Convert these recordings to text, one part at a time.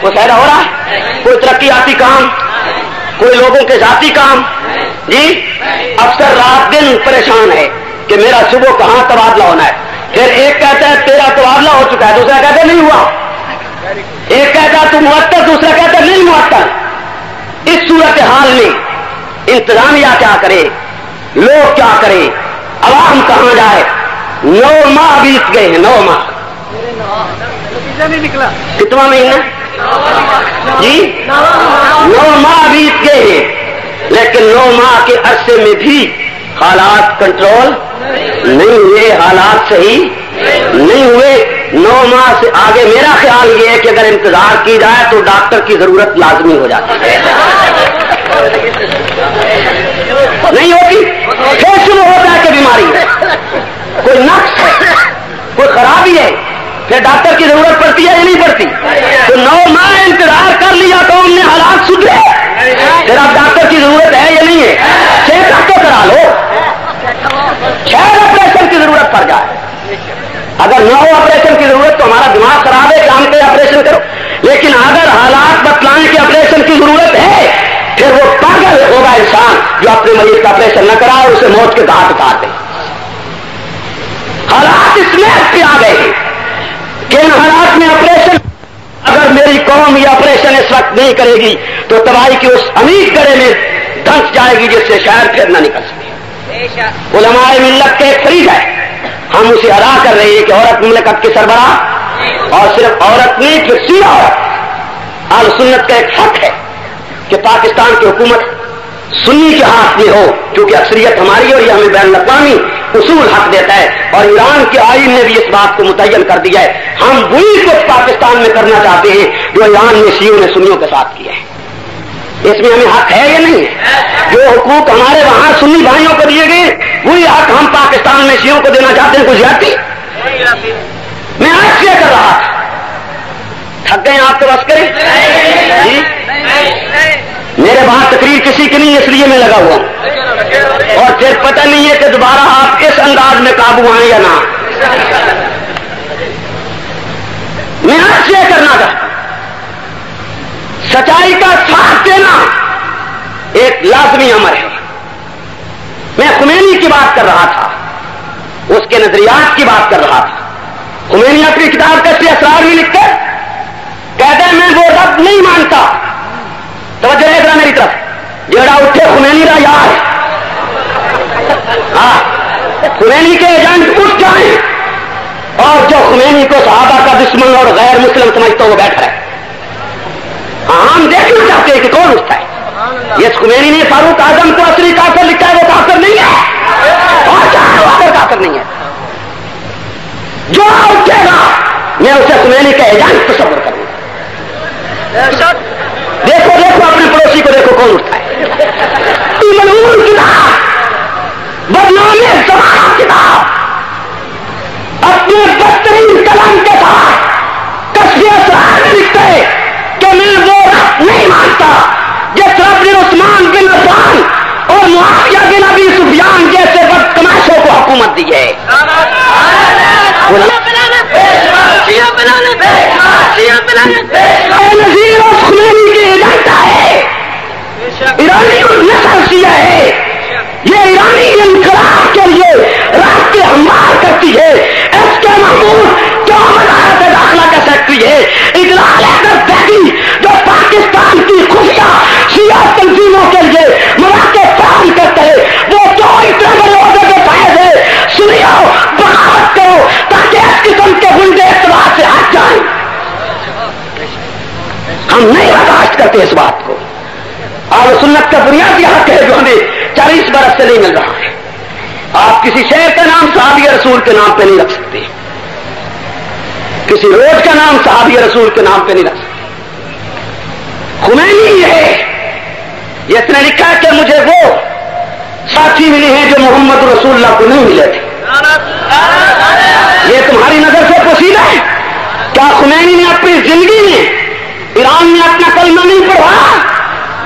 کوئی فائدہ ہو رہا ہے؟ کوئی ترقیاتی کام، کوئی لوگوں کے ذاتی کام؟ جی افسر رات دن پریشان ہے کہ میرا صبح کہاں تبادلہ ہونا ہے. پھر ایک کہتا ہے تیرا تبادلہ ہو چکا ہے، دوسرا کہتا ہے نہیں ہوا. ایک کہتا ہے تو معطل، دوسرا کہتا ہے نہیں معطل. اس صورت حال میں انتظامیہ کیا کرے، لوگ کیا کرے، عوام کہاں جائے؟ 9 ماہ بیت گئے ہیں. 9 ماہ نہیں نکلا. کتنا مہینہ جی؟ 9 ماہ بیت گئے ہیں، لیکن 9 ماہ کے عرصے میں بھی حالات کنٹرول نہیں ہوئے، حالات صحیح نہیں ہوئے. 9 ماہ سے آگے میرا خیال یہ ہے کہ اگر انتظار کی جائے تو ڈاکٹر کی ضرورت لازمی ہو جاتی ہے. نہیں ہوتی پھر شروع ہوتا ہے کہ بیماری ہے، کوئی نقص ہے، کوئی خرابی ہے، پھر ڈاکٹر کی ضرورت پڑتی ہے یا نہیں پڑتی؟ تو 9 ماہ انتظار کر لیا تو ہم نے حالات سدھرے، پھر اب ڈاکٹر کی ضرورت ہے یا نہیں ہے؟ چیک اپ تو کرا لو، شاید آپریشن کی ضرورت پڑ جائے. اگر نہ ہو آپریشن کی ضرورت تو ہمارا دماغ خراب ہے، کام پہ آپریشن کرو. لیکن اگر حالات بتلائیں کہ آپریشن کی ضرورت ہے، پھر وہ پاگل ہوگا انسان جو اپنے مریض کا آپریشن نہ کرائے، اسے موت کے گھاٹ اتار دے. حالات اس میں پہ آ گئے ہیں کہ ان حالات میں آپریشن، اگر میری قوم یہ آپریشن اس وقت نہیں کرے گی تو تباہی کی اس امید گڑے میں دھنس جائے گی جس سے شاید پھر نہ نکل سکے. علماء ملت کے ایک فریض ہے، ہم اسے ادا کر رہے ہیں کہ عورت مملکت کے سربراہ، اور صرف عورت نہیں پھر سیدھا عورت، اہل سنت کا ایک حق ہے کہ پاکستان کی حکومت سنی کے ہاتھ میں ہو، کیونکہ اکثریت ہماری اور یہ ہمیں بین الاقوامی اصول حق دیتا ہے، اور ایران کے آئین نے بھی اس بات کو متعین کر دیا ہے. ہم وہی کچھ پاکستان میں کرنا چاہتے ہیں جو ایران میں شیعوں نے سنیوں کے ساتھ کیا ہے. اس میں ہمیں حق ہے یا نہیں ہے؟ جو حقوق ہمارے وہاں سنی بھائیوں کو دیے گئے وہی حق ہم پاکستان میں شیعوں کو دینا چاہتے ہیں. کوئی زیادتی میں آج یہ کر رہا تھا، تھک گئے آپ تو بس کریں جی. میرے وہاں تقریر کسی کی نہیں، اس لیے میں لگا ہوا ہوں، اور پھر پتہ نہیں ہے کہ دوبارہ آپ اس انداز میں قابو آئیں یا نہ. میں آج یہ کرنا چاہتا ہوں، سچائی کا ساتھ دینا ایک لازمی امر ہے. میں خمینی کی بات کر رہا تھا، اس کے نظریات کی بات کر رہا تھا. خمینی اپنی کتاب کیسے اسرار میں لکھتے کہتے ہیں میں وہ رب نہیں مانتا، توجہ ہے ذرا میری طرف، جڑا اٹھے خمینی را یار. ہاں خمینی کے ایجنٹ اٹھ جائیں، اور جو خمینی کو صحابہ کا دشمن اور غیر مسلم سمجھتا وہ بیٹھا ہے. ہم دیکھنا چاہتے ہیں کہ کون اٹھتا ہے. یہ خمینی نے فاروق اعظم کو اصلی کافر لکھا ہے، وہ کافر نہیں ہے، اور چاہے کافر نہیں ہے. جو اٹھے گا میں اسے خمینی کا ایجنٹ تصور کروں گا. دیکھو اپنے پڑوسی کو دیکھو کون اٹھتا ہے. ملعون کتاب، بدنامی زمانہ کتاب، اپنے بدترین کلام کے ساتھ کشف اسرار میں لکھتے ہیں کہ میں وہ رب نہیں مانتا جس رب نے عثمان بن عفان اور معاویہ بن ابی سفیان جیسے بدتماشوں کو حکومت دی ہے. نظیر اور خمینی کی ایجنڈا ہے، ایرانی نسل شیعہ ہے، یہ ایرانی انقلاب کے لیے راستے ہموار کرتی ہے. اس کے محمود جو وزارت داخلہ کا سیکرٹری ہے، اجلال حیدر بیگی جو پاکستان کی خفیہ شیعہ تنظیموں کے لیے مواقع فراہم کرتے ہیں، وہ جو اتنے بڑے عہدے کے فائز ہے، سنیو بغاوت کرو تاکہ اس قسم کے گنڈے اعتبار سے ہٹ جائیں. ہم نہیں برداشت کرتے اس بات کو. اور سنت کا بنیادی حق ہے جو ہمیں 40 برس سے نہیں مل رہا ہے. آپ کسی شہر کا نام صحابی رسول کے نام پہ نہیں رکھ سکتے، کسی روڈ کا نام صحابی رسول کے نام پہ نہیں رکھ سکتے. خمینی ہے اس نے لکھا کہ مجھے وہ ساتھی ملے ہیں جو محمد رسول اللہ کو نہیں ملے تھے. یہ تمہاری نظر سے پوشیدہ ہے. کیا خمینی نے اپنی زندگی میں ایران میں اپنا کلمہ نہیں پڑھا؟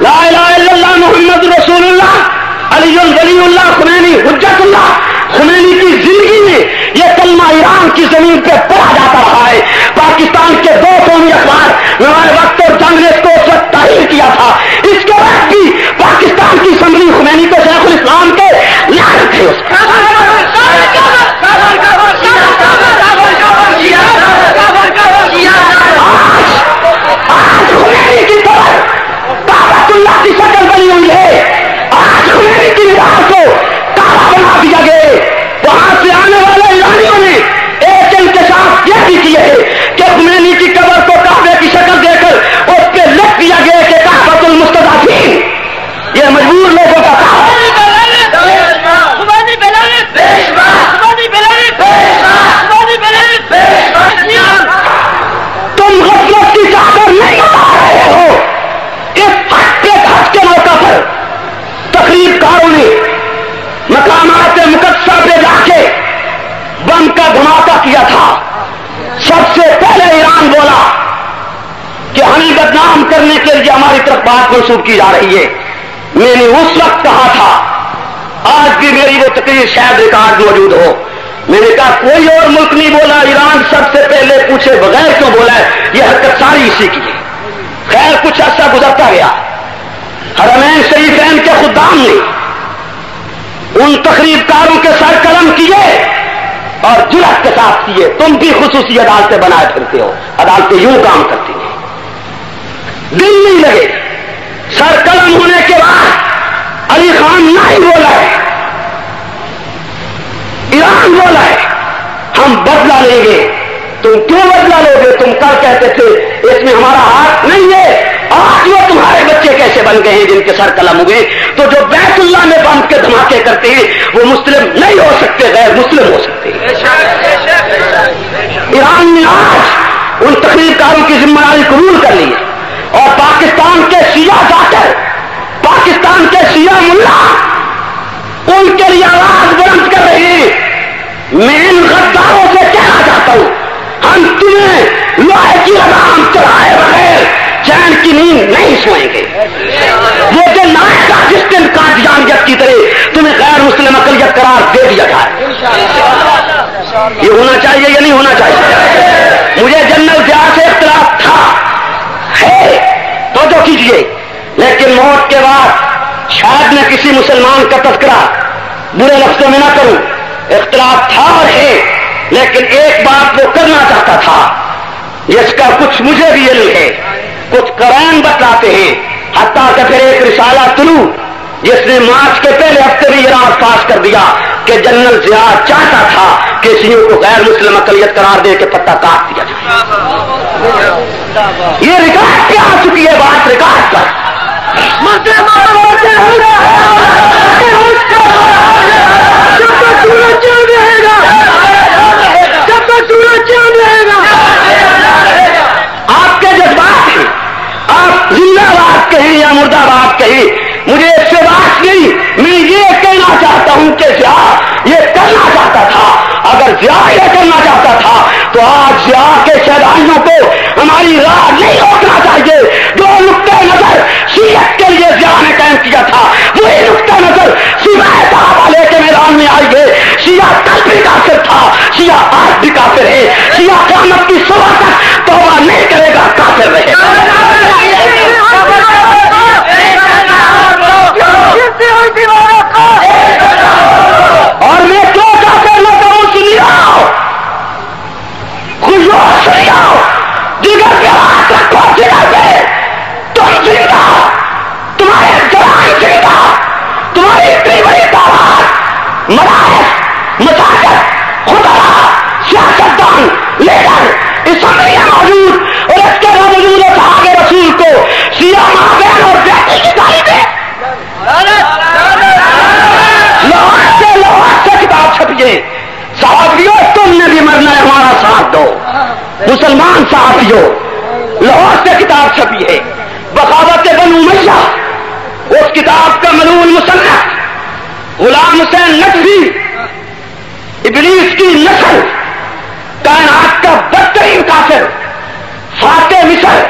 لا الہ الا اللہ محمد رسول اللہ علی ولی اللہ خمینی حجت اللہ. خمینی کی زندگی میں یہ کلمہ ایران کی زمین پہ پڑھا جاتا رہا ہے. پاکستان کے 2 قومی اخبار نوائے وقت کرنے کے لیے ہماری طرف بات منسوخ کی جا رہی ہے. میں نے اس وقت کہا تھا, آج بھی میری وہ تقریر شاید ریکارڈ موجود ہو, میں نے کہا کوئی اور ملک نہیں بولا, ایران سب سے پہلے پوچھے بغیر کیوں بولا ہے, یہ حرکت ساری اسی کی ہے. خیر کچھ عرصہ گزرتا گیا, حرمین شریفین کے خدام نے ان تقریب کاروں کے سر قلم کیے اور جرأت کے ساتھ کیے. تم بھی خصوصی عدالتیں بنائے پھرتے ہو, عدالتیں یوں کام کرتی ہیں. دل نہیں لگے, سر قلم ہونے کے بعد علی خان نہ ہی بولا ہے, ایران بولا ہے ہم بدلہ لیں گے. تم کیوں بدلہ لو گے؟ تم کل کہتے تھے اس میں ہمارا ہاتھ نہیں ہے. آج وہ تمہارے بچے کیسے بن گئے ہیں جن کے سر قلم ہوئے؟ تو جو بیت اللہ میں بم کے دھماکے کرتے ہیں وہ مسلم نہیں ہو سکتے, غیر مسلم ہو سکتے ہیں. ایران نے آج ان تقریر کاروں کی ذمہ داری قبول کر لی ہے اور پاکستان کے شیعہ ڈاکٹر, پاکستان کے شیعہ ملا ان کے لیے آواز بلند کر رہے ہیں. میں ان غداروں سے کہنا چاہتا ہوں, ہم تمہیں لوہے کی لگام چڑھائے بغیر چین کی نیند نہیں سوئیں گے. وہ جو نائے گا جس دن قادیانیت کی طرح تمہیں غیر مسلم اقلیت قرار دے دیا جائے. یہ ہونا چاہیے یا نہیں ہونا چاہیے؟ مجھے جنرل ضیاء سے اختلاف تھا, ہے تو جو کیجیے, لیکن موت کے بعد شاید میں کسی مسلمان کا تذکرہ برے لفظوں میں نہ کروں. اختلاف تھا اور ہے, لیکن ایک بات وہ کرنا چاہتا تھا جس کا کچھ مجھے بھی علم ہے, کچھ قرآن بتلاتے ہیں. حتیٰ کہ پھر ایک رسالہ طلوع جس نے مارچ کے پہلے ہفتے بھی یہ راز پاس کر دیا کہ جنرل ضیاء چاہتا تھا کہ شیعوں کو غیر مسلم اقلیت قرار دے کے پتہ کاٹ دیا جائے. یہ ریکارڈ پہ آ چکی ہے بات, ریکارڈ پر. آپ کے جذبات ہیں, آپ زندہ باد کہیں یا مردہ باد کہیں, مجھے اس سے بات نہیں. میں یہ کہنا چاہتا ہوں کہ ضیاء یہ کرنا چاہتا تھا. اگر ضیاء یہ کرنا چاہتا تھا تو آج ضیاء کے شہدائیوں کو ہماری راہ نہیں روکنا چاہیے. جو نقطۂ نظر شیعت کے لیے ضیاء نے قائم کیا تھا وہی نقطۂ نظر سوائے صحابہ لے کے میدان میں آئی ہے. شیعہ کل بھی کافر تھا, شیعہ آج بھی کافر ہے. شیعہ قیامت کی صبح تک توبہ نہیں کرے گا, کافر رہے گا. اور میں کیوں کافر نہ کروں, سنی آؤ, خوش سنی آؤ, جگر پہ ہاتھ رکھو, جگر پہ تم زندہ, تمہارے جوان زندہ, تمہاری اتنی بڑی تعداد مدارس, مساجد, خطبہ, سیاستدان, لیڈر, اسمبلیاں موجود اور اس کے باوجود صحابہ رسول کو شیعہ ماں بہن اور بیٹی کی گالی دے. لاہور سے کتاب چھپیے, صحابیوں تم نے بھی مرنا ہے, ہمارا ساتھ دو. مسلمان صحابیوں, لاہور سے کتاب چھپی ہے, بغاوت بنو امیہ, اس کتاب کا ملعون مصنف غلام حسین نقوی, ابلیس کی نسل, کائنات کا بدترین کافر, فاتح مصر,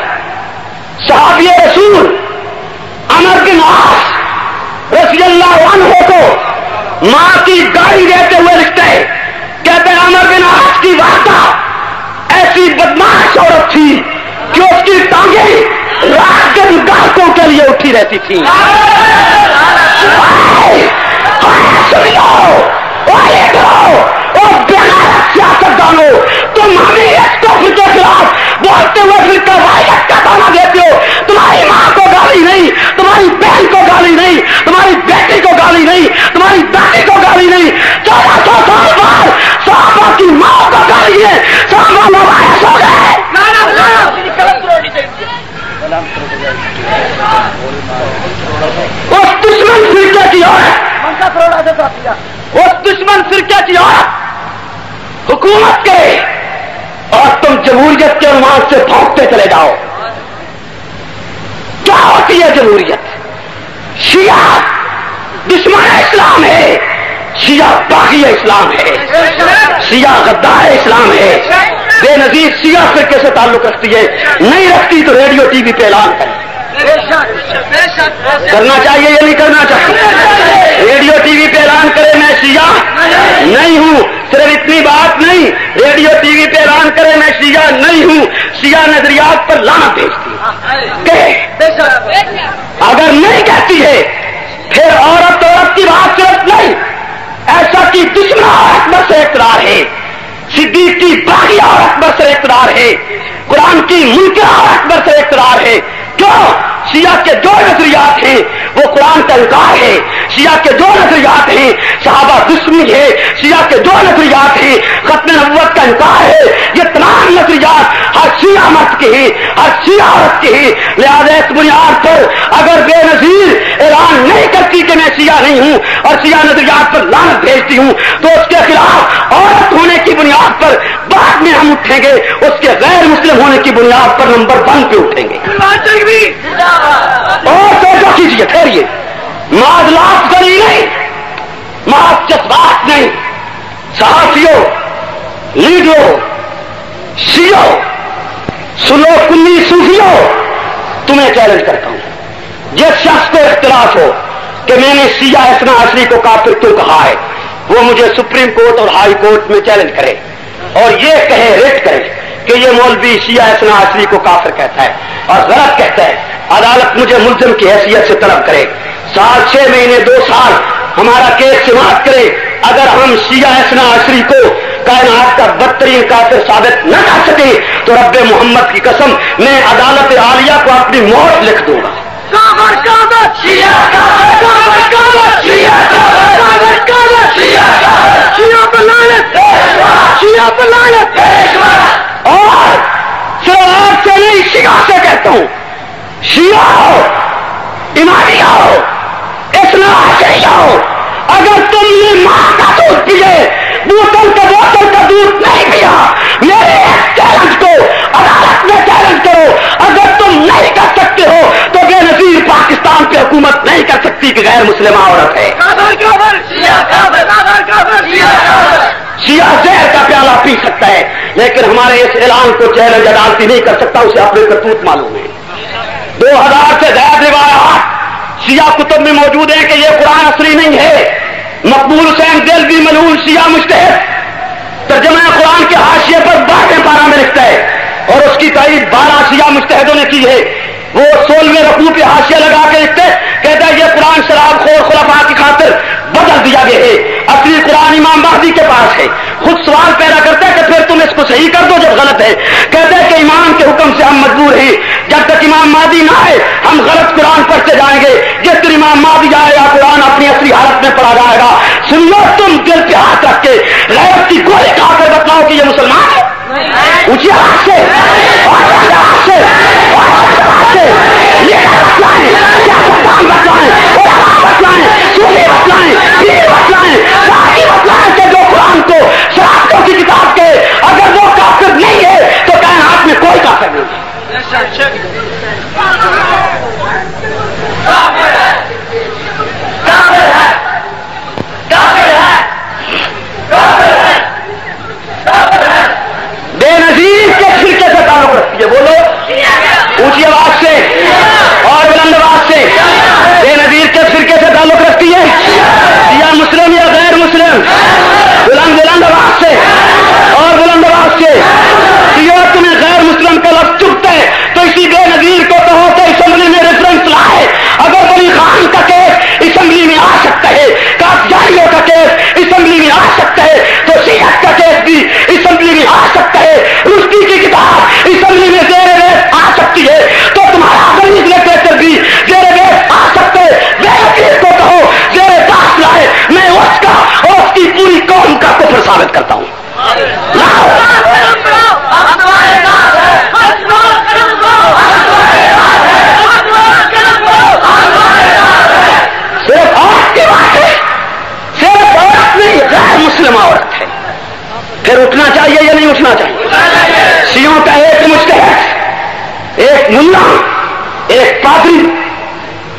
صحابی رسول عمر بن عاص رضی اللہ عنہ کو ماں کی گالی دیتے ہوئے لکھتے ہیں, کہتے ہیں عمر بن عاص کی والدہ ایسی بدماش عورت تھی کہ اس کی ٹانگیں رات کے گاہکوں کے لیے اٹھی رہتی تھی. سیاستدانوں, تم ہمیں اس کفر کے خلاف بولتے ہوئے فرقہ واحدت کا تانا دیتے ہو. تمہاری ماں کو گالی نہیں, تمہاری بہن کو گالی نہیں, تمہاری بیٹی کو گالی نہیں, تمہاری دادی کو گالی نہیں. 1400 سال بعد صحابہ کی ماں کو گالی ہے. صحابہ مباحث ہو گئے. اس دشمن فرقے کی عورت, اس دشمن فرقے کی عورت حکومت کرے اور تم جمہوریت کے عنوان سے بھونکتے چلے جاؤ. کیا ہوتی ہے جمہوریت؟ شیعہ دشمن اسلام ہے, شیعہ باغی اسلام ہے, شیعہ غدار اسلام ہے, بے نظیر شیعہ فرقے سے تعلق رکھتی ہے، نہیں رکھتی تو ریڈیو ٹی وی پہ اعلان کرے. کرنا چاہیے یا نہیں کرنا چاہیے؟ ریڈیو ٹی وی پہ اعلان کرے میں شیعہ نہیں ہوں. صرف اتنی بات نہیں، ریڈیو ٹی وی پہ اعلان کرے میں شیعہ نہیں ہوں، شیعہ نظریات پر لعنت بھیجتی کہ اگر نہیں کہتی ہے پھر عورت کی بات صرف نہیں، ایسا کی دشمن اکبر سے اقرار ہے، صدیق کی باغی اکبر سے اقرار ہے، قرآن کی منکر اکبر سے اقرار ہے. کیوں؟ شیعہ کے جو نظریات ہیں وہ قرآن کا انکار ہے، شیعہ کے جو نظریات ہیں صحابہ دشمنی ہے، شیعہ کے جو نظریات ہیں ختم نبوت کا انکار ہے. یہ تمام نظریات ہر شیعہ مرد کے ہیں، ہر شیعہ عورت کے ہیں. لہٰذا اس بنیاد پر اگر بے نظیر اعلان نہیں کرتی کہ میں شیعہ نہیں ہوں اور شیعہ نظریات پر لعنت بھیجتی ہوں تو اس کے خلاف عورت ہونے کی بنیاد پر بعد میں ہم اٹھیں گے، اس کے غیر مسلم ہونے کی بنیاد پر نمبر 1 پہ اٹھیں گے. اور توجہ کیجیے، پھر یہ معادلات گری نہیں، معاذ جذبات نہیں. صحافیوں، لیڈروں، شیعوں، سنو کنی صوفیوں، تمہیں چیلنج کرتا ہوں. جس شخص کو اختلاف ہو کہ میں نے شیعہ اثنا عشری کو کافر کیوں کہا ہے، وہ مجھے سپریم کورٹ اور ہائی کورٹ میں چیلنج کرے اور یہ کہے، ریٹ کرے کہ یہ مولوی شیعہ اثنا عشری کو کافر کہتا ہے اور غلط کہتا ہے. عدالت مجھے ملزم کی حیثیت سے طلب کرے، 7 6 مہینے 2 سال ہمارا کیس سماعت کرے. اگر ہم شیعہ اثنا عشری کو کائنات کا بدترین کافر ثابت نہ کر سکے تو رب محمد کی قسم میں عدالت عالیہ کو اپنی موت لکھ دوں گا. اور صرف آپ سے نہیں، شیعہ سے کہتا ہوں، شیعہ ہو، امامیہ ہو، اثنا عشریہ ہو، اگر تم نے ماں کا دودھ پیے، بوتل کا دودھ نہیں پیا، میرے چیلنج کو عدالت میں چیلنج کرو. اگر تم نہیں کر سکتے ہو تو بے نظیر پاکستان پہ حکومت نہیں کر سکتی کہ غیر مسلمہ عورت ہے. شیعہ زہر کا پیالہ پی سکتا ہے لیکن ہمارے اس اعلان کو چیلنج عدالتی نہیں کر سکتا، اسے اپنے کرتوت معلوم ہے. 2000 سے زیادہ روایات شیعہ کتب میں موجود ہیں کہ یہ قرآن اصلی نہیں ہے. مقبول حسین دہلوی ملعون شیعہ مجتہد ترجمہ قرآن کے حاشیے پر 12ویں پارہ میں لکھتا ہے اور اس کی تائید 12 شیعہ مجتہدوں نے کی ہے. وہ 16ویں رکوع پہ حاشیہ لگا کے لکھتے، کہتا ہے یہ قرآن شراب خور خلفاء کی خاطر بدل دیا گیا ہے، اصلی قرآن امام مہدی کے پاس ہے. خود سوال پیدا کرتا ہے کہ پھر تم اس کو صحیح کر دو جب غلط ہے. کہتے ہیں کہ امام کے حکم سے ہم مجبور ہیں، جب تک امام مہدی نہ آئے ہم غلط قرآن پڑھتے جائیں گے. جس دن امام مہدی آئے گا قرآن اپنی اصلی حالت میں پڑھا جائے گا. سن لو، تم دل پہ ہاتھ رکھ کے غیرت کی گولی کھا کر بتلاؤ کہ یہ مسلمان ہے. اونچی آواز سے جو قرآن کو شرافوں کی کتاب کے اگر وہ کافر نہیں ہے تو کائنات میں کوئی کافر نہیں ہے. بے نظیر کے فرقے سے تعلق رکھتی ہے، بولو اونچی آواز سے اور بلند آواز سے. بے نظیر کے فرقے سے تعلق رکھتی ہے، یا مسلم یا غیر مسلم، بلند آواز سے اور بلند آواز سے. تمہیں غیر مسلم کا لفظ چبھتا ہے تو اسی بے نظیر کو کہو کہ اسمبلی میں ریفرنس لائے. اگر بڑی خان کا کیس اسمبلی میں آ سکتا ہے، کاغذاریوں کا کیس اسمبلی میں آ سکتا ہے تو سیاحت کا کیس بھی اسمبلی میں آ سکتا ہے. رشتی کی کتاب اسمبلی میں زیر ریس آ سکتی ہے تو تمہارا غریب لٹریچر بھی زیر ریس آ سکتے. بے نظیر کو کہو زیر پاس لائے، میں اس کا اور اس کی پوری قوم کا کفر ثابت کرتا ہوں. صرف عورت کی بات ہے، صرف عورت نہیں، غیر مسلم عورت ہے. پھر اٹھنا چاہیے یا نہیں اٹھنا چاہیے؟ شیعوں کا ایک مجتہد، ایک ملا، ایک پادری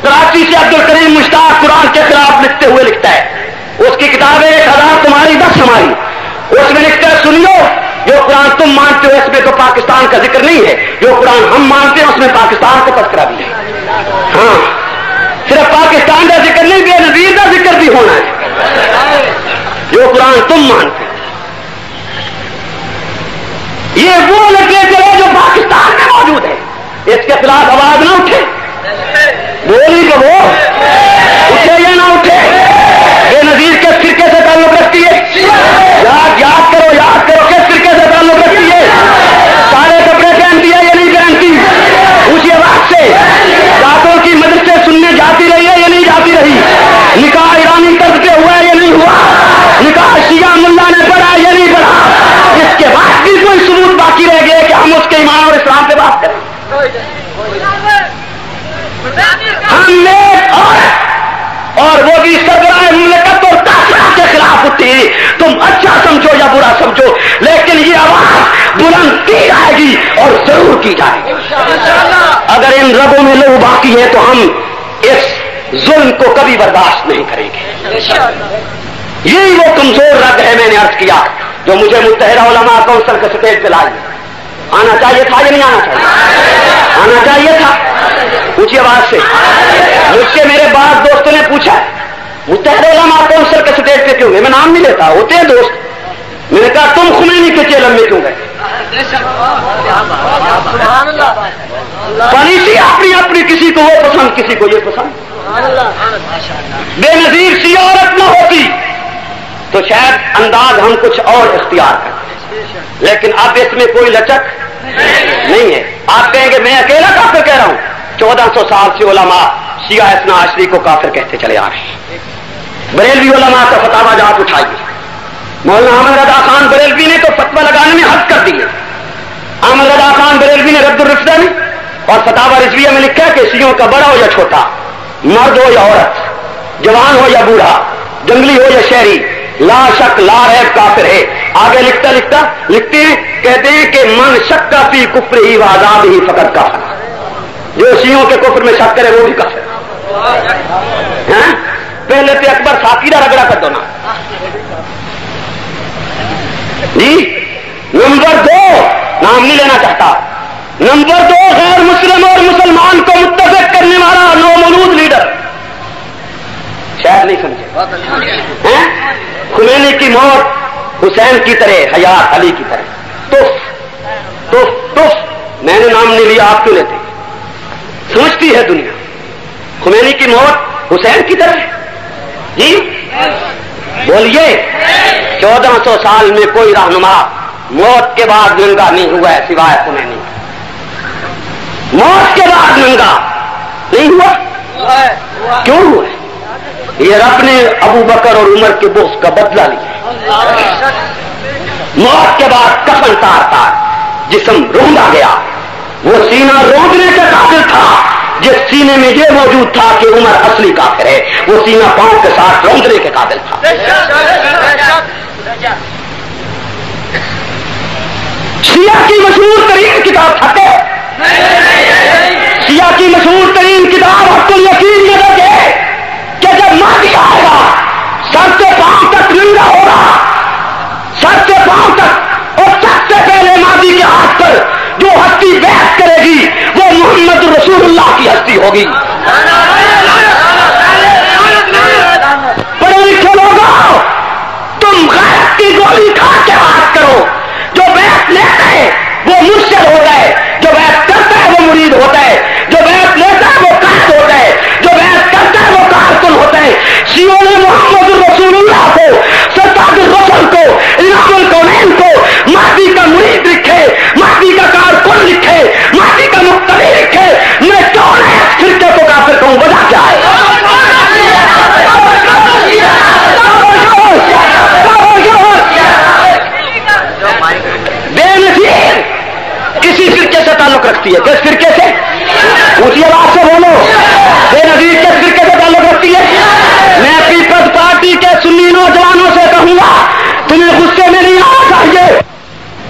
کراچی سے عبد الکریم مشتاق قرآن کے خلاف لکھتے ہوئے لکھتا ہے، اس کی کتاب ہے 1000 تمہاری 10 ہماری. اس میں لکھتا ہے سنیو جو قرآن تم مانتے ہو اس میں تو پاکستان کا ذکر نہیں ہے، جو قرآن ہم مانتے ہیں اس میں پاکستان کا تذکرہ بھی ہے۔ ہاں، صرف پاکستان کا ذکر نہیں، بے نظیر کا ذکر بھی ہونا ہے جو قرآن تم مانتے ہو۔ یہ وہ لٹریچر ہے جو پاکستان میں موجود ہے، اس کے خلاف آواز نہ اٹھے، بولی تو وہ اٹھے یا نہ اٹھے۔ بے نظیر کس فرقے سے تعلق رکھتی ہے؟ یاد کرو کس فرقے سے تعلق رکھتی ہے؟ سارے کپڑے پہنتی ہے یا نہیں پہنتی؟ اونچی آواز سے راتوں کی مدرسے سننے جاتی رہی ہے یا نہیں جاتی رہی؟ نکاح ایرانی طرز پہ ہوا ہے یا نہیں ہوا؟ نکاح شیعہ ملا نے پڑھا یا نہیں پڑھا؟ اس کے بعد بھی کوئی ثبوت باقی رہ گیا کہ ہم اس کے ایمان اور اسلام پہ بات کریں؟ ہم نے اور وہ بھی سربراہ مملکت اور کافرہ کے خلاف اٹھی، تم اچھا سمجھو یا برا سمجھو، لیکن یہ آواز بلند کی جائے گی اور ضرور کی جائے گی۔ اگر ان رگوں میں لہو باقی ہے تو ہم اس ظلم کو کبھی برداشت نہیں کریں گے۔ یہی وہ کمزور رگ ہے، میں نے عرض کیا، جو مجھے متحدہ علماء کونسل کے سٹیج پہ لائی۔ آنا چاہیے تھا یا نہیں آنا چاہیے؟ آنا چاہیے تھا۔ اونچی آواز سے مجھ سے میرے بعض دوستوں نے پوچھا متحدہ علماء کونسل کے سٹیج پہ کیوں گئے؟ میں نام نہیں لیتا، ہوتے ہیں دوست۔ میں نے کہا تم خمینی کے چیلم میں کیوں گئے؟ پالیسی اپنی اپنی، کسی کو وہ پسند کسی کو یہ پسند۔ بے نظیر سی عورت نہ ہوتی تو شاید انداز ہم کچھ اور اختیار کرتے، لیکن اب اس میں کوئی لچک نہیں ہے۔ آپ کہیں گے میں اکیلا کافر کہہ رہا ہوں؟ 1400 سال سے علماء شیعہ اثنا عشری کو کافر کہتے چلے آ رہے ہیں۔ بریلوی علماء کا فتاویٰ جات اٹھائیے، مولانا احمد رضا خان بریلوی نے تو فتویٰ لگانے میں حد کر دیے۔ احمد رضا خان بریلوی نے رد الرفدہ میں اور فتاویٰ رضویہ میں لکھا کہ شیعوں کا بڑا ہو یا چھوٹا، مرد ہو یا عورت، جوان ہو یا بوڑھا، جنگلی ہو یا شہری، لا شک لا ریب کافر ہے۔ آگے لکھتے ہیں کہتے ہیں کہ من شک فی کفر ہی و عذاب ہی فقط کافر، جو شیعوں کے کفر میں شک کرے وہ بھی کافر۔ پہلے پہ اکبر ساقیدہ رگڑا کر دو نا جی۔ نمبر 2، نام نہیں لینا چاہتا، نمبر 2 غیر مسلم اور مسلمان کو متفق کرنے والا نومولود لیڈر، شاید نہیں سمجھے۔ خمینی کی موت حسین کی طرح، حیات علی کی طرح، تف میں نے نام نہیں لیا، آپ کیوں لیتے؟ سمجھتی ہے دنیا خمینی کی موت حسین کی طرح ہے جی؟ بولیے 1400 سال میں کوئی رہنما موت کے بعد ننگا نہیں ہوا ہے سوائے خمینی۔ موت کے بعد ننگا نہیں ہوا، کیوں ہوا؟ یہ رب نے ابو بکر اور عمر کے بغض کا بدلہ لیا۔ موت کے بعد کفن تار تار جسم روندا گیا، وہ سینہ روندنے کے قابل تھا جس سینے میں یہ موجود تھا کہ عمر اصلی کافر ہے، وہ سینہ پاؤں کے ساتھ روندنے کے قابل تھا۔ شیعہ کی مشہور ترین کتاب حق ہے، شیعہ کی مشہور ترین کتاب حق الیقین میں درج ہے کہ جب مہدی آئے گا سر سے پاؤں تک ننگا ہوگا، سر سے پاؤں تک، اور سب سے پہلے مہدی کے ہاتھ پر جو ہستی بیعت کرے گی وہ محمد رسول اللہ کی ہستی ہوگی۔ پڑھے لکھے لوگوں، تم غیرت کی گولی کھا کے بات کرو، جو بیعت لیتا ہے وہ مرشد ہوتا ہے، جو بیعت کرتا ہے وہ مرید ہوتا ہے، جو بیعت لیتا ہے وہ قائد ہوتا ہے، جو بیعت کرتا ہے وہ کارکن ہوتا ہے۔ شیعوں نے محمد رسول اللہ کو، سرتاج الرسل کو، امام الکونین کو مہدی کا مرید لکھے، مہدی کا کارکن لکھے، مہدی کا مقتدی لکھے، میں کیوں نہ اس فرقے کو کافر کہوں؟ وجہ کیا ہے؟ بے نظیر کسی فرقے سے تعلق رکھتی ہے، کس فرقے سے؟ اونچی آواز سے بولو، بے نظیر کس فرقے سے تعلق رکھتی ہے؟ میں پیپلز پارٹی کے سنی نوجوانوں سے کہوں گا تمہیں غصے میں نہیں آنا چاہیے،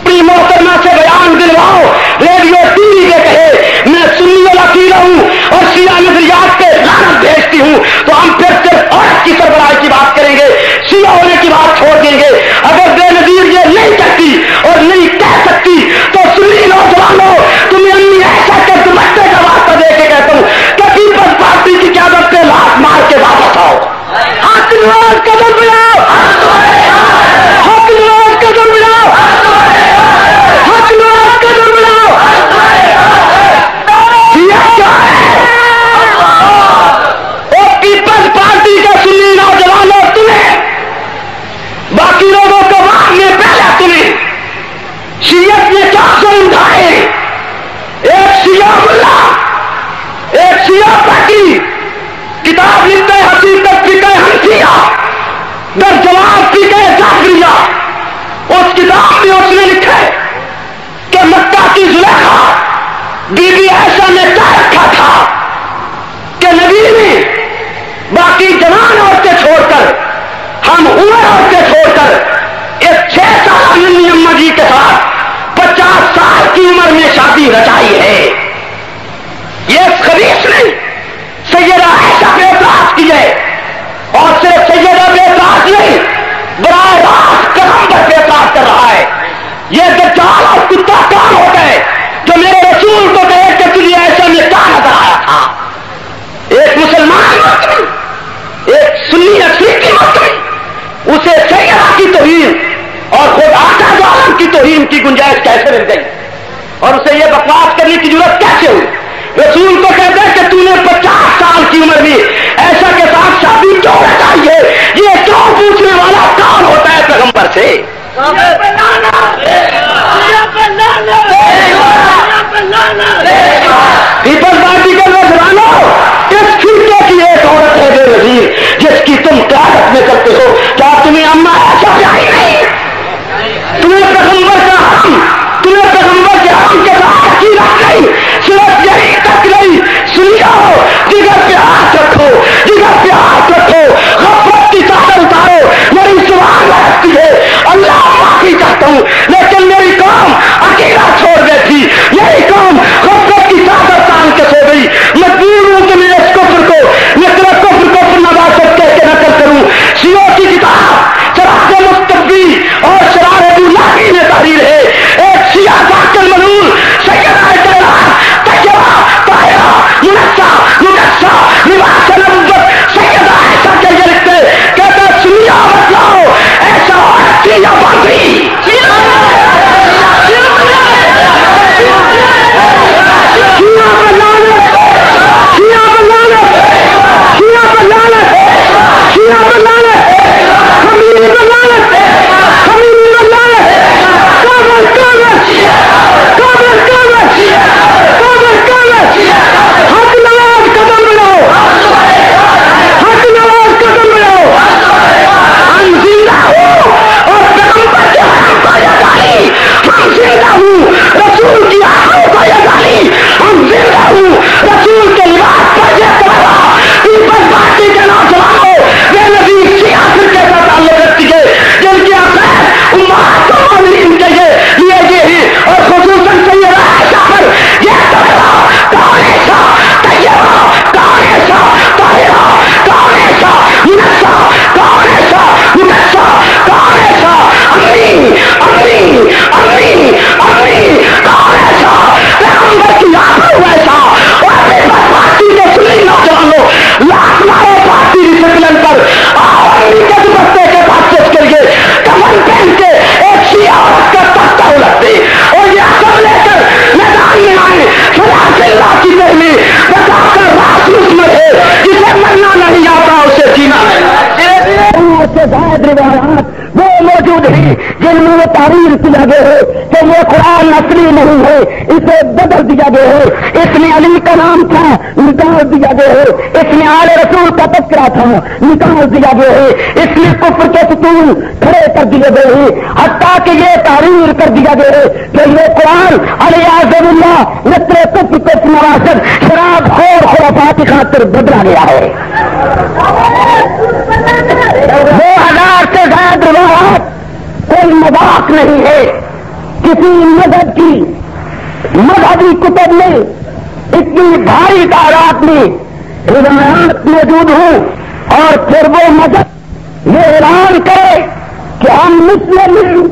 اپنی محترمہ سے بیان دلواؤ، ریڈیو ٹی وی پہ کہے میں سنی وکیل ہوں اور شیعہ نظریات پہ لعنت بھیجتی ہوں، تو ہم پھر صرف عورت کی سربراہی کی بات کریں گے، شیعہ ہونے کی بات چھوڑ دیں گے۔ اگر بے نظیر یہ نہیں کہتی اور نہیں در جواب کی گئے جعفریہ، اس کتاب میں اس نے لکھا ہے کہ مکہ کی زلیخا بی بی عائشہ نے کہہ رکھا تھا کہ نبی نے باقی جوان عورتیں چھوڑ کر، ہم عمر عورتیں چھوڑ کر ایک 6 سالہ ننھی اماں جی کے ساتھ 50 سال کی عمر میں شادی رچائی ہے۔ یہ خبیث نے سیدہ عائشہ پہ اعتراض کی ہے، اور صرف سیدہ پہ اعتراض نہیں، براہ راست پیغمبر پہ اعتراض کر رہا ہے۔ یہ دجال اور کتا کون ہوتا ہے جو میرے رسول کو کہے کہ تجھے ایسا میں کیا نظر آیا تھا؟ ایک مسلمان مسلم، ایک سنی افریقی مسلم، اسے سیدہ کی توہین اور خود آقا دو عالم کی توہین کی گنجائش کیسے مل گئی، اور اسے یہ بکواس کرنے کی ضرورت کیسے ہوئی؟ رسول کو کہتا ہے کہ تو نے 50 سال کی عمر میں ایسا کے ساتھ شادی کیوں رچائی ہے؟ یہ کیوں پوچھنے والا کون ہوتا ہے پیغمبر سے؟ پیپلز پارٹی کے نوجوانوں، اس فرقے کی ایک عورت ہے بے نظیر جس کی تم قیادت میں کرتے ہو، کیا تمہیں اما ایسا پیاری نہیں؟ تمہیں پیغمبر کا حرم، تمہیں پیغمبر کے حرم کے ساتھ عقیدت نہیں، صرف یہی تک نہیں، سن جاؤ، جگر پہ ہاتھ رکھو، جگر پہ ہاتھ رکھو، غفلت کی چادر اتارو، میری سوال رکھتی ہے، اللہ معافی چاہتا ہوں، لیکن میری قوم عقیدہ چھوڑ بیٹھی، میری قوم غفلت کی چادر تان کے سو گئی، مجبور ہوں کہ میں اس کفر کو، کفر نباشت کہہ کے نقل کروں۔ شیعوں کی کتاب شرح مستبی اور شرح ابولاہی میں تحریر ہے، ایک شیعہ ذاکر ملول سیدہ کائنات طیبہ طاہرہ منسہ مقدسہ لباس نبوت سیدہ عائشہ کے یہ لکھتے کہتے سنیا بتلاؤ ایسا عورت کی یا باندھی رسول کی آنکھوں کو یہ گالی، ہم زندہ ہوں رسول کے لباس پر یہ تمہارا پیپلز پارٹی کے نوجوانوں بے نظیر شیعہ فرقے کا تعلق رکھتی ہے جن کی عقائد امہات المومنین کے لیے یہ ہیں، اور خصوصاً سیدہ عائشہ پر یہ تمہارا کون ایسا طیبہ، کون ایسا طاہرہ، کون ایسا منسہ، کون ایسا مقدسہ، کون ایسا امین امین امین امین، کون ایسا پیغمبر کی آنکھوں ایسا، اور پیپلز پارٹی کے سنی نوجوانوں لاکھ مارے پارٹی ڈسپلن پر آوانی کے دوپٹے کے پاس چیز کر کے کمن پہن کے ایک شیعہ عورت کا تختہ الٹتے اور یہ سب لے کر میدان میں آئے فلاح اللہ کی پہلی بتا کر راس مسمر ہے جسے مرنا نہیں آتا اسے جینا نہیں۔ سے زائد روایات وہ موجود ہیں جن میں وہ تعریف کیا گیا ہے کہ یہ قرآن اصلی نہیں ہے، اسے بدل دیا گیا ہے، اس میں علی کا نام تھا نکال دیا گیا ہے، اس میں آل رسول کا تذکرہ تھا نکال دیا گیا ہے، اس میں کفر کے ستون کھڑے کر دیے گئے ہیں، حتیٰ کہ یہ تعریف کر دیا گیا ہے کہ یہ قرآن علیہ اللہ نسل کفر نواسط شراب خور خرافات کی خاطر بدلا گیا ہے۔ 2000 سے زائد روایات کوئی مذاق نہیں ہے، کسی مذہب کی مذہبی کتب میں اتنی بھاری تعداد میں روایات موجود ہوں اور پھر وہ مذہب یہ اعلان کرے کہ ہم مسلم ہیں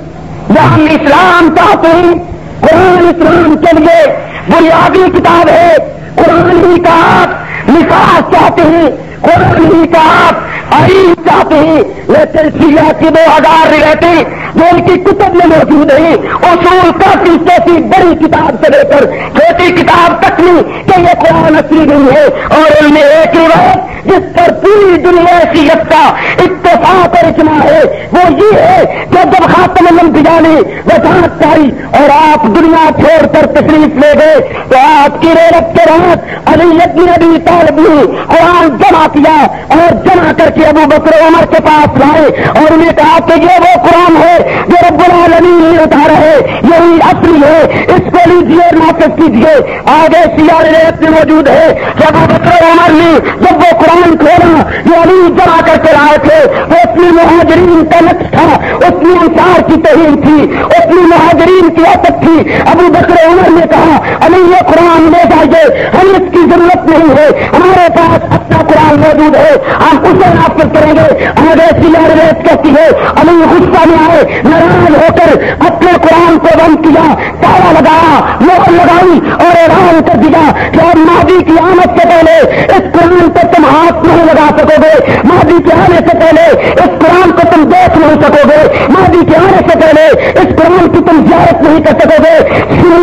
یا ہم اسلام چاہتے ہیں۔ قرآن اسلام کے لیے بنیادی کتاب ہے، قرآن ہی کا آپ نکاح چاہتے ہیں، قرآن ہی کا آپ آئین چاہتے ہیں، لیکن شیعہ کی 2000 روایتیں جو ان کی کتب میں موجود ہیں، اصول کا کسی بڑی کتاب سے لے کر چھوٹی کتاب تک میں کہ یہ قرآن اصلی نہیں ہے. اور ان میں ایک روایت جس پر پوری دنیا کی یکتا اتفاق اور اجماع ہے وہ یہ ہے کہ جب خاتم الانبیاء نے وفات پائی اور آپ دنیا چھوڑ کر تشریف لے گئے تو آپ کی ریلت کے رات علی بن ابی طالب نے قرآن جمع کیا اور جمع کر کے ابو بکر عمر کے پاس لائے اور انہیں کہا کہ یہ وہ قرآن ہے جو رب العالمین نے اتارا ہے, یہی اصلی ہے, اس کو لیجیے نافذ کیجیے. آگے سیاہ ریت میں موجود ہے کہ ابو بکر عمر نے جب وہ قرآن کھولا جو علی جمع کر کے لائے تھے وہ اس میں مہاجرین کا نقش تھا, اس میں انصار کی توہین تھی, اس میں مہاجرین کی عزت تھی. ابو بکر عمر نے کہا علی یہ قرآن لے جائیے, ہم اس کی ضرورت نہیں ہے, ہمارے پاس اپنا قرآن موجود ہے, ہم اسے نافذ کریں گے. آگے سیاہ ریت کہتی ہے علی غصہ میں آئے, ناراض ہو کر اپنے قرآن کو بند کیا, تالا لگایا, مہر لگائی اور اعلان کر دیا کہ اب مہدی کی آمد سے پہلے اس قرآن کو تم ہاتھ نہیں لگا سکو گے, مہدی کے آنے سے پہلے اس قرآن کو تم دیکھ نہیں سکو گے, مہدی کے آنے سے پہلے اس قرآن کی تم زیارت نہیں کر سکو گے. سنو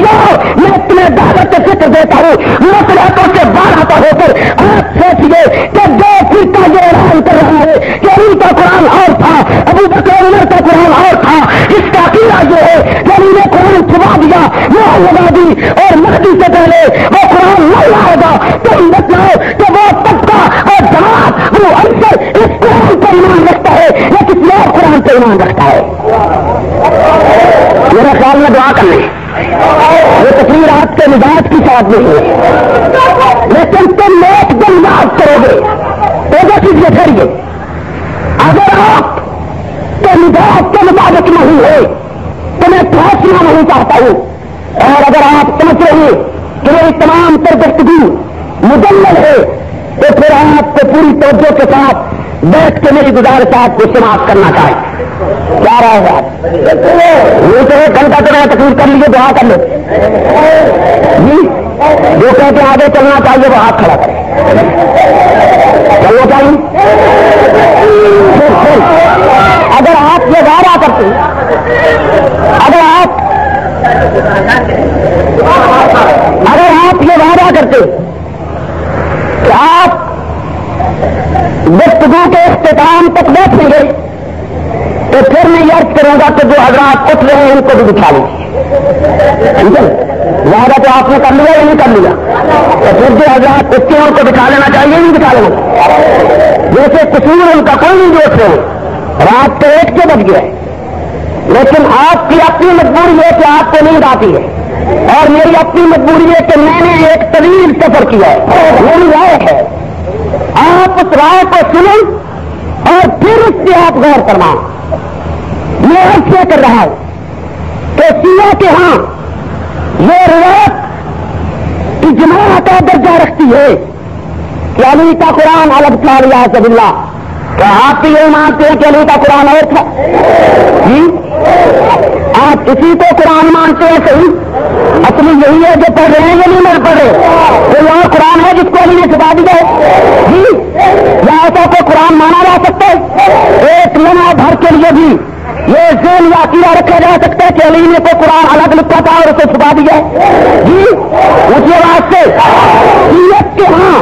میں تمہیں دعوت سے فکر دیتا ہوں, مصلحتوں سے باہر ہو کر آپ سوچیے کہ جو فرقہ یہ اعلان کر رہا ہے کہ علی کا قرآن اور تھا, ابو بکر عمر کا قرآن اور تھا, اس کا عقیدہ یہ ہے کہ علی نے قرآن چھپا دیا, مہر لگا دی اور مہدی سے پہلے وہ قرآن نہیں آئے گا. تم بتاؤ کہ وہ طبقہ اور جماعت وہ اکثر اس قرآن پر ایمان رکھتا ہے یا کسی اور قرآن پر ایمان رکھتا ہے؟ میرے خیال میں دعا کرنے یہ تقریر آپ کے مزاج کی ساتھ نہیں ہے, لیکن تم ایک دن یاد کرو گے تو کیجیے ٹھہریے. اگر آپ کے مزاج کے مطابق نہیں ہے تو میں فیصلہ نہیں چاہتا ہوں, اور اگر آپ سمجھ رہے ہیں کہ میری تمام تر گفتگو مجمل ہے تو پھر آپ کو پوری توجہ کے ساتھ بیٹھ کے میری گزارش آپ کو سماعت کرنا چاہیے. کیا رہے گا یہ تو ایک گھنٹہ تو میں تقریر کر لیجیے, دعا کر لو جی, جو کہتے آگے چلنا چاہیے وہ ہاتھ کھڑا کرے, چلنا چاہیے. اگر آپ یہ وعدہ کرتے, اگر آپ یہ وعدہ کرتے کہ آپ گفتگو کے اختتام تک بیٹھیں گے تو پھر میں یہ عرض کروں گا کہ جو حضرات اٹھ رہے ہیں ان کو بھی بٹھا لیجیے. وعدہ تو آپ نے کر لیا یا نہیں کر لیا, تو پھر جو حضرات اٹھتے ہیں ان کو بٹھا لینا چاہیے, نہیں بٹھا لینا. جیسے قصور ان کا کوئی نہیں جو اٹھ رہے ہیں, رات تو 1 بج گیا ہے, لیکن آپ کی اپنی مجبوری ہے کہ آپ کو نیند آتی ہے, اور میری اپنی مجبوری ہے کہ میں نے ایک طویل سفر کیا ہے. میری رائے ہے آپ اس رائے کو سنیں اور پھر اس سے آپ غور فرمائیں. میں عرض یہ کر رہا ہوں کہ شیعہ کے ہاں یہ روایت اجماع کا درجہ رکھتی ہے کہ علی کا قرآن الگ تھا ریاض اللہ. کیا آپ بھی یہ مانتے ہیں کہ علی کا قرآن اور تھا؟ جی آپ اسی کو قرآن مانتے ہیں صحیح, اصلی یہی ہے جو پڑھ رہے ہیں یہ نہیں میں پڑھ رہے, کوئی اور قرآن ہے جس کو علی نے چھپا دیا ہے جی, یا ایسا کو قرآن مانا جا سکتا ہے؟ ایک لمحہ بھر کے لیے بھی یہ ذہن یا عقیدہ رکھا جا سکتا ہے کہ علی نے کو قرآن الگ لکھا تھا اور اسے چھپا دیا جی؟ اس روایت سے سیرت کے ہاں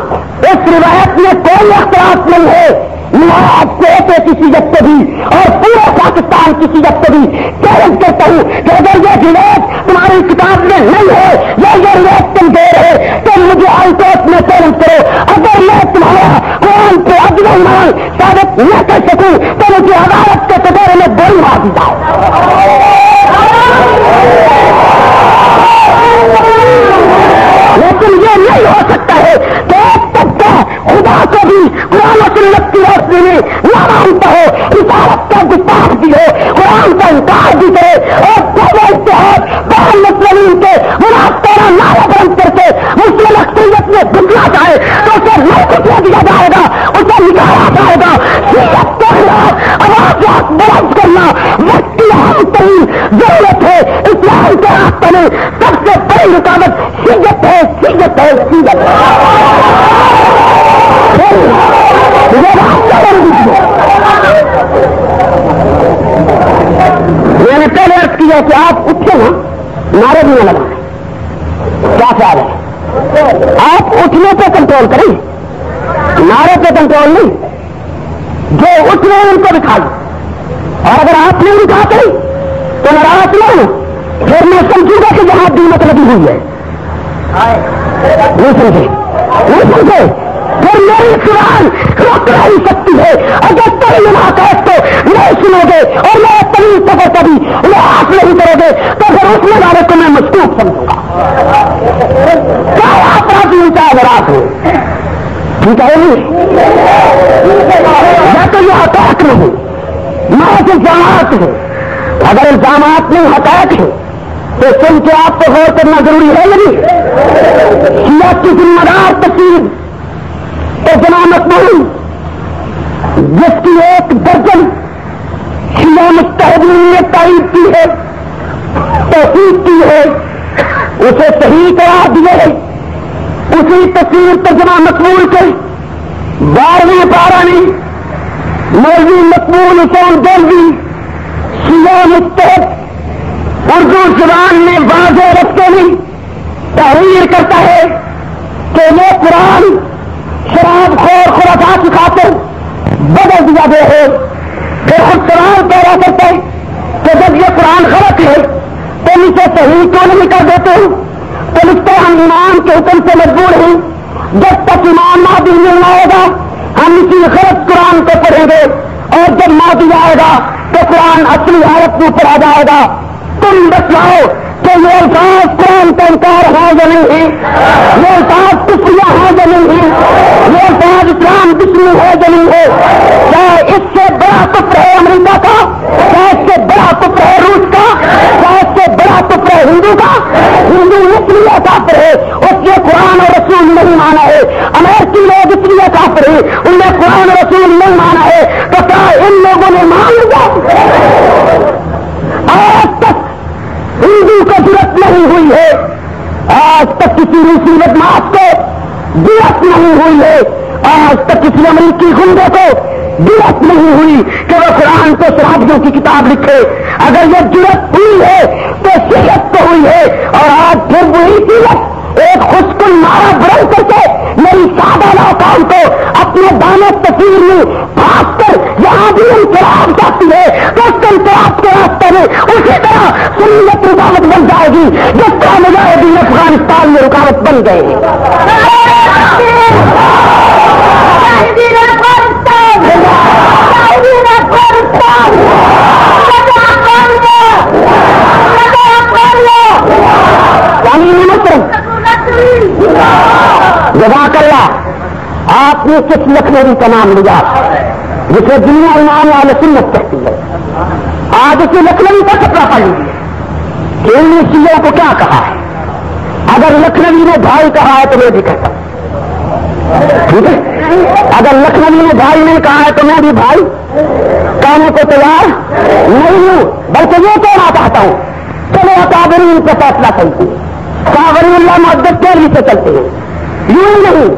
اس روایت میں کوئی اختلاف نہیں ہے. میں آپ کو کسی جب سے بھی اور پورے پاکستان کسی جب سے بھی چیلنج کرتا ہوں کہ اگر یہ روایت تمہاری کتاب میں نہیں ہے یا یہ روایت کمزور ہے تو مجھے ہائی کورٹ میں چیلنج کرو. اگر میں تمہارا قرآن پہ عدل ایمان ثابت نہ کر سکوں تو مجھے عدالت کے سدورے میں گولی مار دی جائے. لیکن یہ نہیں ہو سکتا ہے کہ ایک طبقہ خدا کو بھی قرآن و سنت کی روشنی میں نہ مانتا ہو, رسالت کا گستاخ بھی ہو, قرآن کا انکار بھی کرے اور دونوں اتحاد بین مسلمین کے منافقانہ نعرہ بلند کر کے مسلم اقلیت میں گھسنا چاہے تو اسے نہیں گھسنے دیا جائے گا, اسے نکالا جائے گا. شریعت کے خلاف آواز بلند کرنا وقت کی اہم ترین ضرورت ہے. اسلام کے راستے میں سب سے بڑی رکاوٹ شریعت ہے, شریعت ہے, شریعت میں نے پہلے عرض کیا کہ آپ اٹھے نا نعرے بھی نہ لگائیں, کیا خیال ہے؟ آپ اٹھنے پہ کنٹرول کریں، نعرے پہ کنٹرول نہیں. جو اٹھ رہے ہیں ان کو بٹھا لیں، اور اگر آپ نے اٹھا کری تو ناراض نہ ہو، پھر میں سمجھوں گا کہ جہاں دی مطلبی ہوئی ہے. نہیں سمجھے پھر میری قرآن روک نہیں سکتی ہے. اگر تیری نماز تو نہیں سنو گے اور میں طویل سفر کبھی وہ آپ نہیں کرو گے تو پھر اٹھنے والے کو میں مشکوک سمجھوں گا. کیا آپ راضی ہوں چاہے ناراض ہو، ٹھیک ہے نہیں؟ میں تو یہ حقائق نہیں، محض الزامات ہے. اگر الزامات نہیں حقائق ہے تو سن کے آپ کو غور کرنا ضروری ہے یا نہیں؟ شیعہ کی ذمہ دار تفسیر تو جناب مقبول جس کی 1 درجن شیعہ مجتہدین نے تائید کی ہے، توثیق کی ہے، اسے صحیح قرار دیے ہے. اسی تفسیر ترجمہ مقبول کے 12ویں پارہ میں مولوی مقبول حسین دہلوی شیعہ مجتہد اردو زبان میں واضح رکھتے میں تحریر کرتا ہے کہ یہ قرآن شراب خور خرافات کی خاطر بدل دیا گیا ہے. پھر خود سوال پیدا کرتا ہے کہ جب یہ قرآن غلط ہے تو اسے صحیح کیوں نہیں کر دیتے ہو؟ تو لکھتے ہم امام کے حکم سے مجبور ہیں، جب تک امام مہدی نہیں آئے گا ہم اسی غلط قرآن کو پڑھیں گے، اور جب مہدی آئے گا تو قرآن اصلی حالت میں پڑھا جائے گا. تم بتلاؤ کہ یہ الفاظ قرآن کا انکار ہے یا نہیں ہے؟ یہ الفاظ کفریہ ہے یا نہیں ہے؟ یہ الفاظ اسلام دشمنی ہے یا نہیں ہے؟ کیا اس سے بڑا کفر ہے امریکہ کا؟ کیا اس سے بڑا کفر ہے روس کا؟ کیا اس سے بڑا کفر ہے ہندو کا؟ ہندو اس لیے کافر ہے اس نے قرآن اور رسول نہیں مانا ہے. امریکی لوگ اس لیے کافر ہیں ان نے قرآن اور رسول نہیں مانا ہے. تو کیا ان لوگوں نے مان لیا؟ آج تک ہندو کو ضرورت نہیں ہوئی ہے، آج تک کسی روسی بدماش کو ضرورت نہیں ہوئی ہے، آج تک کسی امریکی گنڈے کو ضرورت نہیں ہوئی کہ وہ قرآن کو شرابیوں کی کتاب لکھے. اگر یہ ضرورت ہوئی ہے تو شریعت کو ہوئی ہے. اور آج پھر وہی شریعت ایک خوشکن نعرہ بلند کر کے میری سادہ نوکان کو اپنے دانے تصویر میں پھانس کر یہاں بھی انقلاب جاتی ہے تو اس انقلاب کے راستے میں اسی طرح سنت رکاوٹ بن جائے گی جس طرح مجاہدین افغانستان میں رکاوٹ بن گئے ہیں. جزاک اللہ، آپ نے کس لکھنوی کا نام لیا جسے دنیا امام اہل سنت کہتی ہے؟ آج اسے لکھنوی کا کپڑا پڑ لیجیے کہ ان نے شیعوں کو کیا کہا ہے. اگر لکھنوی نے بھائی کہا ہے تو میں بھی کہتا ہوں، ٹھیک ہے؟ اگر لکھنوی نے بھائی نہیں کہا ہے تو میں بھی بھائی کہنے کو تیار نہیں ہوں، بلکہ یہ کہنا چاہتا ہوں چلو اکابرین کا فیصلہ کرتے ہیں. شاہ ولی اللہ محدث کیلوی سے چلتے ہیں، یوں ہی نہیں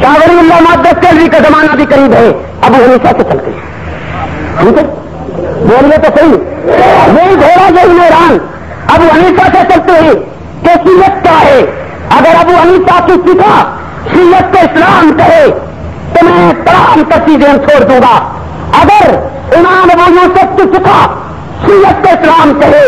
شاہ ولی اللہ محدث کیلوی کا زمانہ بھی قریب ہے، ابو حنیفہ سے چلتے ہیں. ٹھیک ہے، بولیے تو صحیح. یہی گھوڑا یہی میران ابو حنیفہ سے چلتے ہیں کہ شیعت کیا ہے. اگر ابو حنیفہ کی فقہ شیعت کو اسلام کہے تو میں تمام چیزیں چھوڑ دوں گا. اگر امام ابو یوسف کی فقہ شیعت کو اسلام کہے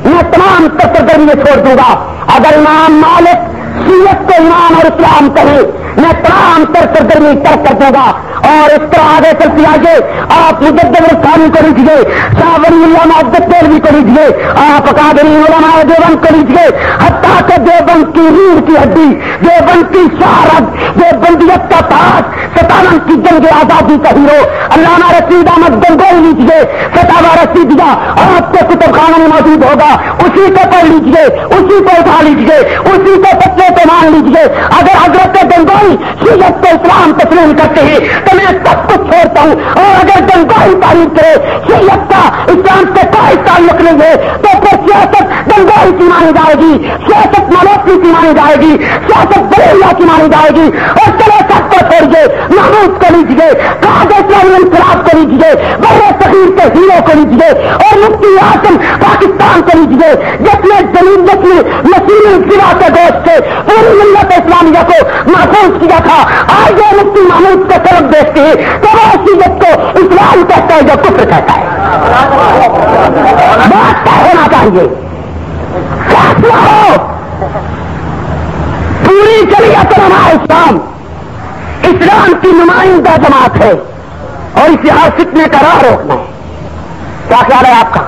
میں تمام سرگرمیاں چھوڑ دوں گا. اگر امام مالک شیعت کو ایمان اور اسلام کہے میں تمام سرگرمی ترک کر دوں گا. اور اس طرح آگے چلتی آگے آپ مجدد الثانی کو لیجیے، شاہ ولی اللہ محدث دہلوی کو لیجیے، آپ اکابرین علماء دیوبند کو لیجیے، حتیٰ کہ دیوبند کی ریڑھ کی ہڈی، دیوبند کی شہرت، دیوبندیت کا تاج، 57 کی جنگ آزادی کا ہیرو علامہ رشید احمد گنگوئی لیجیے، فتاوی رشیدیہ آپ کے کتب خانہ میں موجود ہوگا، اسی کو پڑھ لیجیے، اسی کو اٹھا لیجیے، اسی کو سچے کو مان لیجیے. اگر حضرت گنگوئی شیعت کو اسلام تسلیم کرتے ہیں تو میں سب کچھ چھوڑتا ہوں. اور اگر گنگوئی تعریف کرے شیعت کا اسلام سے کوئی تعلق نہیں ہے تو پھر سیاست گنگوئی کی مانی جائے گی، سیاست ملوثی کی مانی جائے گی، سیاست بریلہ کی مانی جائے گی. اور چلو سب کو چھوڑیے، محمود کو لیجیے، قائد اسلامی انقلاب کو لیجیے، بر صغیر کے ہیرو کو لیجیے اور مفتی اعظم پاکستان کو لیجیے، جس نے جمہوریت میں نسیمی سوا کے گوشت سے پوری ملت اسلامیہ کو محفوظ کیا تھا. آج یہ مفتی محمود کو طرف دیکھتے ہیں تو وہ شیعت کو اسلام کہتا ہے جو کفر کہتا ہے. بات طے ہونا چاہیے، فیصلہ ہو. پوری جمعیت علماء اسلام اسلام کی نمائندہ جماعت ہے اور اسے ہر فتنے کا راہ روکنا ہے. کیا خیال ہے آپ کا؟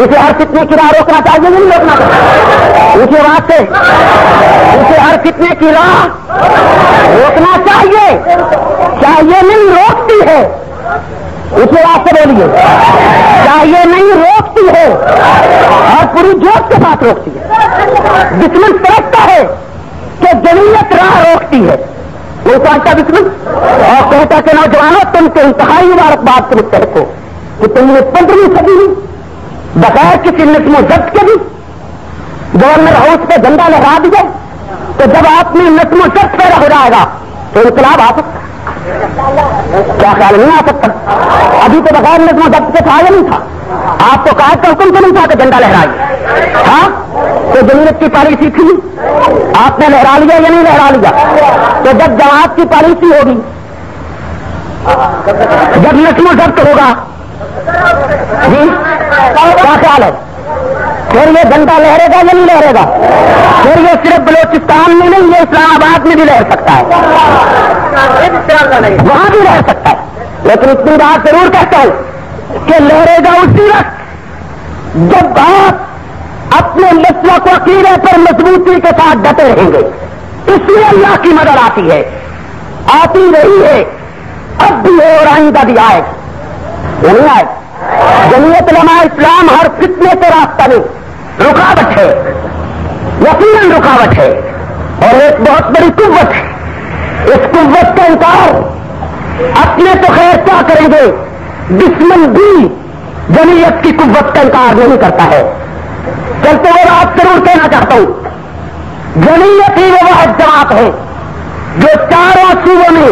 اسے ہر فتنے کی راہ روکنا چاہیے نہیں روکنا چاہیے؟ اسی بات سے اسے ہر فتنے کی راہ روکنا چاہیے. چاہیے نہیں روکتی ہے، اسی بات سے بولیے. چاہیے نہیں روکتی ہے اور پوری جوش کے ساتھ روکتی ہے. دشمن سمجھتا ہے کہ جمعیت راہ روکتی ہے، وہ سمجھتا دشمن اور کہتا کہ نوجوانوں تم کے انتہائی مبارکباد کے مستحق ہو کہ تم نے 15ویں صدی میں بغیر کسی نظم و ضبط کے بھی گورنر ہاؤس پہ جھنڈا لہرا دیا. تو جب آپ میں نظم و ضبط پیدا ہو جائے گا تو انقلاب آ سکتا. کیا خیال نہیں آ سکتا؟ ابھی تو بغیر نظم و ضبط کے تھا یا نہیں تھا؟ آپ کو قائد کا حکم تو نہیں تھا کہ جھنڈا لہرائیے؟ ہاں، تو جمہوریت کی پالیسی تھی، آپ نے لہرا لیا یا نہیں لہرا لیا؟ تو جب جماعت کی پالیسی ہوگی، جب نظم و ضبط ہوگا، جی کیا خیال ہے؟ پھر یہ جھنڈا لہرے گا یا نہیں لہرے گا؟ پھر یہ صرف بلوچستان میں نہیں، یہ اسلام آباد میں بھی لہر سکتا ہے، وہاں بھی لہر سکتا ہے. لیکن اتنی بات ضرور کہتا ہوں کہ لہرے گا اسی وقت جب آپ اپنے مسلک و عقیدے پر مضبوطی کے ساتھ ڈٹے رہیں گے. اس لیے اللہ کی مدد آتی ہے، آتی رہی ہے، اب بھی ہے اور آئندہ بھی آئے. وہ نہیں آئے. جمعیت علماء اسلام ہر فتنے کے راستہ میں رکاوٹ ہے، یقیناً رکاوٹ ہے، اور ایک بہت بڑی قوت ہے. اس قوت کا انکار اپنے تو خیر کیا کریں گے، دشمن بھی جمعیت کی قوت کا انکار نہیں کرتا ہے. چلتے وہ بات ضرور کہنا چاہتا ہوں، جمعیت ہی وہ واحد جماعت ہے جو چاروں صوبوں میں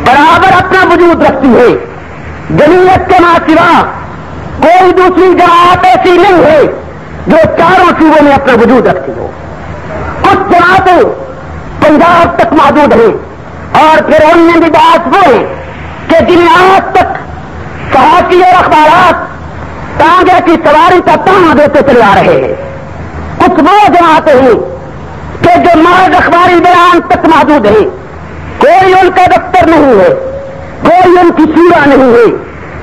برابر اپنا وجود رکھتی ہے. جمعیت کے ماں سوا کوئی دوسری جماعت ایسی نہیں ہے جو چاروں صوبوں میں اپنا وجود رکھتی ہو. کچھ جماعتیں پنجاب تک محدود ہیں اور پھر ان میں بھی بات وہ ہے کہ جنہیں آج تک صحافی اور اخبارات ٹانگے کی سواری کا تانا دیتے چلے آ رہے ہیں. کچھ وہ جماعتیں ہیں کہ جو محض اخباری بیان تک محدود ہیں، کوئی ان کا دفتر نہیں ہے، کوئی ان کی شورا نہیں ہے،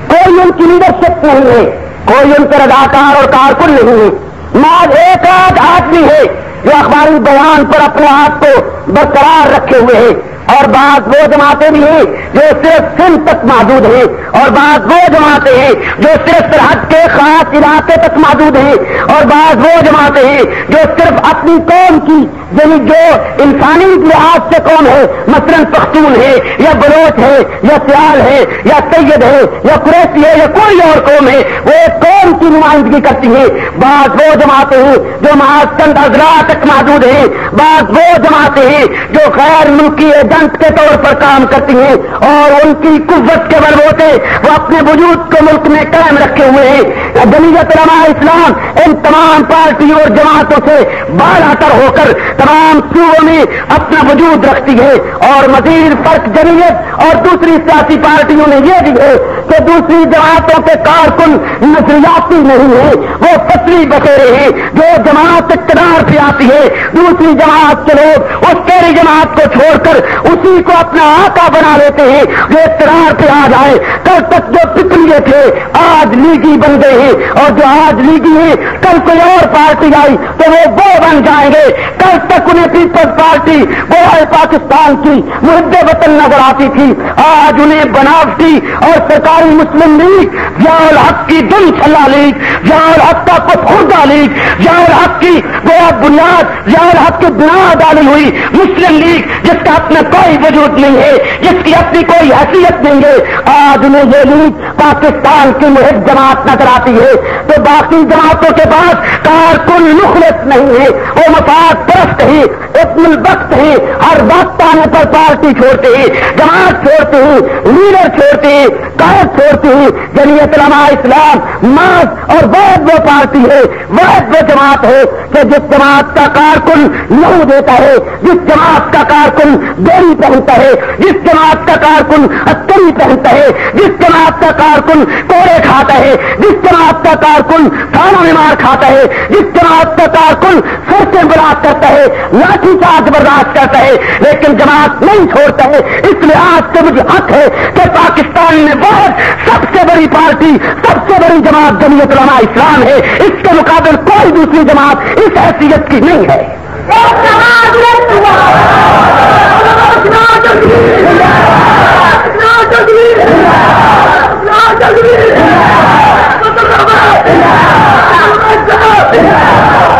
کوئی ان کی لیڈرشپ نہیں ہے، کوئی ان کے رضاکار اور کارکن نہیں ہے. محض ایک آدھ آدمی ہے جو اخباری بیان پر اپنے آپ کو برقرار رکھے ہوئے ہیں. اور بعض وہ جماعتیں بھی ہیں جو صرف سندھ تک محدود ہیں، اور بعض وہ جماعتیں ہیں جو صرف سرحد کے خاص علاقے تک محدود ہیں، اور بعض وہ جماعتیں ہیں جو صرف اپنی قوم کی، یعنی جو انسانی لحاظ سے قوم ہے، مثلاً پختون ہے یا بلوچ ہے یا سیال ہے یا سید ہے یا قریشی ہے یا کوئی اور قوم ہے، وہ ایک قوم کی نمائندگی کرتی ہے. بعض وہ جماعتیں ہیں جو محض چند اضلاع تک محدود ہیں، بعض وہ جماعتیں ہیں جو غیر ملکی کے طور پر کام کرتی ہیں اور ان کی قوت کے بلبوتے وہ اپنے وجود کو ملک میں قائم رکھے ہوئے ہیں. جمعیت علماء اسلام ان تمام پارٹیوں اور جماعتوں سے بالا تر ہو کر تمام صوبوں میں اپنا وجود رکھتی ہے. اور مزید فرق جمعیت اور دوسری سیاسی پارٹیوں میں یہ بھی ہے کہ دوسری جماعتوں کے کارکن نظریاتی نہیں ہیں، وہ فطری بسیرے ہیں. جو جماعت اقتدار پہ آتی ہے، دوسری جماعت کے لوگ اس پہلی جماعت کو چھوڑ کر اسی کو اپنا آقا بنا لیتے ہیں جو اقتدار پہ آ جائے. کل تک جو پتلیے تھے آج لیگی بن گئے ہیں، اور جو آج لیگی ہیں کل کوئی اور پارٹی آئی تو وہ بن جائیں گے. کل تک انہیں پیپلز پارٹی گوائے پاکستان کی محب وطن نظر آتی تھی، آج انہیں بناوٹی اور سرکاری مسلم لیگ، ضیاء الحق کی دل چھلا لیگ، ضیاء الحق کا پتخوردہ لیگ، ضیاء الحق کی وہ بنیاد ضیاء الحق کی بنا ڈالی ہوئی مسلم لیگ جس کا اپنا کوئی وجود نہیں ہے، جس کی اپنی کوئی حیثیت نہیں ہے، آج انہیں یہ لیگ پاکستان کی محب جماعت نظر آتی ہے تو باقی جماعتوں کے پاس کارکن مخلص نہیں ہے، وہ مفاد پرست ہی، ابن الوقت ہی، ہر وقت آنے پر پارٹی چھوڑتے ہی، جماعت چھوڑتے ہی، لیڈر چھوڑتے ہی، قائد چھوڑتے ہی۔ جمعیت علماء اسلام ماس اور وحد وہ پارٹی ہے، وحد وہ جماعت ہے کہ جس جماعت کا کارکن لہو دیتا ہے، جس جماعت کا کارکن بیڑی پہنتا ہے، جس جماعت کا کارکن ہتھیلی پہنتا ہے، جس جماعت کا کارکن کوڑے کھاتا ہے، جس جماعت کا کارکن تھانوں میں مار کھاتا ہے، جس جماعت کا کارکن سڑکیں بلاک کرتا ہے، لاٹھی چارج برداشت کرتا ہے، لیکن جماعت نہیں چھوڑتا ہے۔ اس لحاظ سے مجھے حق ہے کہ پاکستان میں واحد سب سے بڑی پارٹی، سب سے بڑی جماعت جمعیت علماء اسلام ہے، اس کے مقابل کوئی دوسری جماعت اس حیثیت کی نہیں ہے۔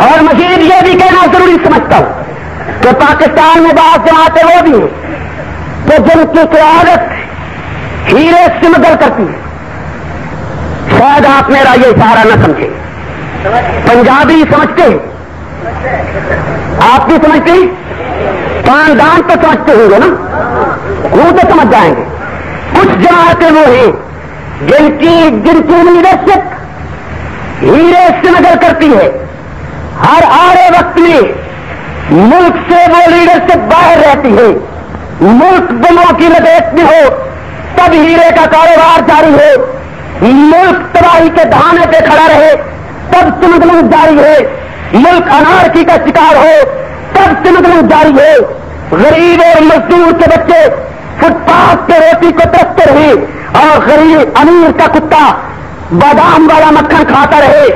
اور مزید یہ بھی کہنا ضروری سمجھتا ہوں کہ پاکستان میں بعض جماعتیں وہ بھی ہیں کہ جن کی قیادت ہیرے سمگل کرتی ہے۔ شاید آپ میرا یہ اشارہ نہ سمجھے، پنجابی سمجھتے ہیں، آپ بھی سمجھتے ہیں، خاندان تو سمجھتے ہوں گے نا، وہ تو سمجھ جائیں گے۔ کچھ جماعتیں وہ ہیں جن کی لیڈرشپ ہیرے سمگل کرتی ہے، ہر آڑے وقت میں ملک سے وہ لیڈرشپ باہر رہتی ہے، ملک بموں کی لپیٹ میں ہو تب ہیرے کا کاروبار جاری ہے، ملک تباہی کے دہانے پہ کھڑا رہے تب سمگلنگ جاری ہے، ملک انارکی کا شکار ہو تب سمگلنگ جاری ہے، غریب اور مزدور کے بچے فٹ پاتھ پہ روٹی کو ترستے رہے اور غریب امیر کا کتا بادام والا مکھن کھاتا رہے،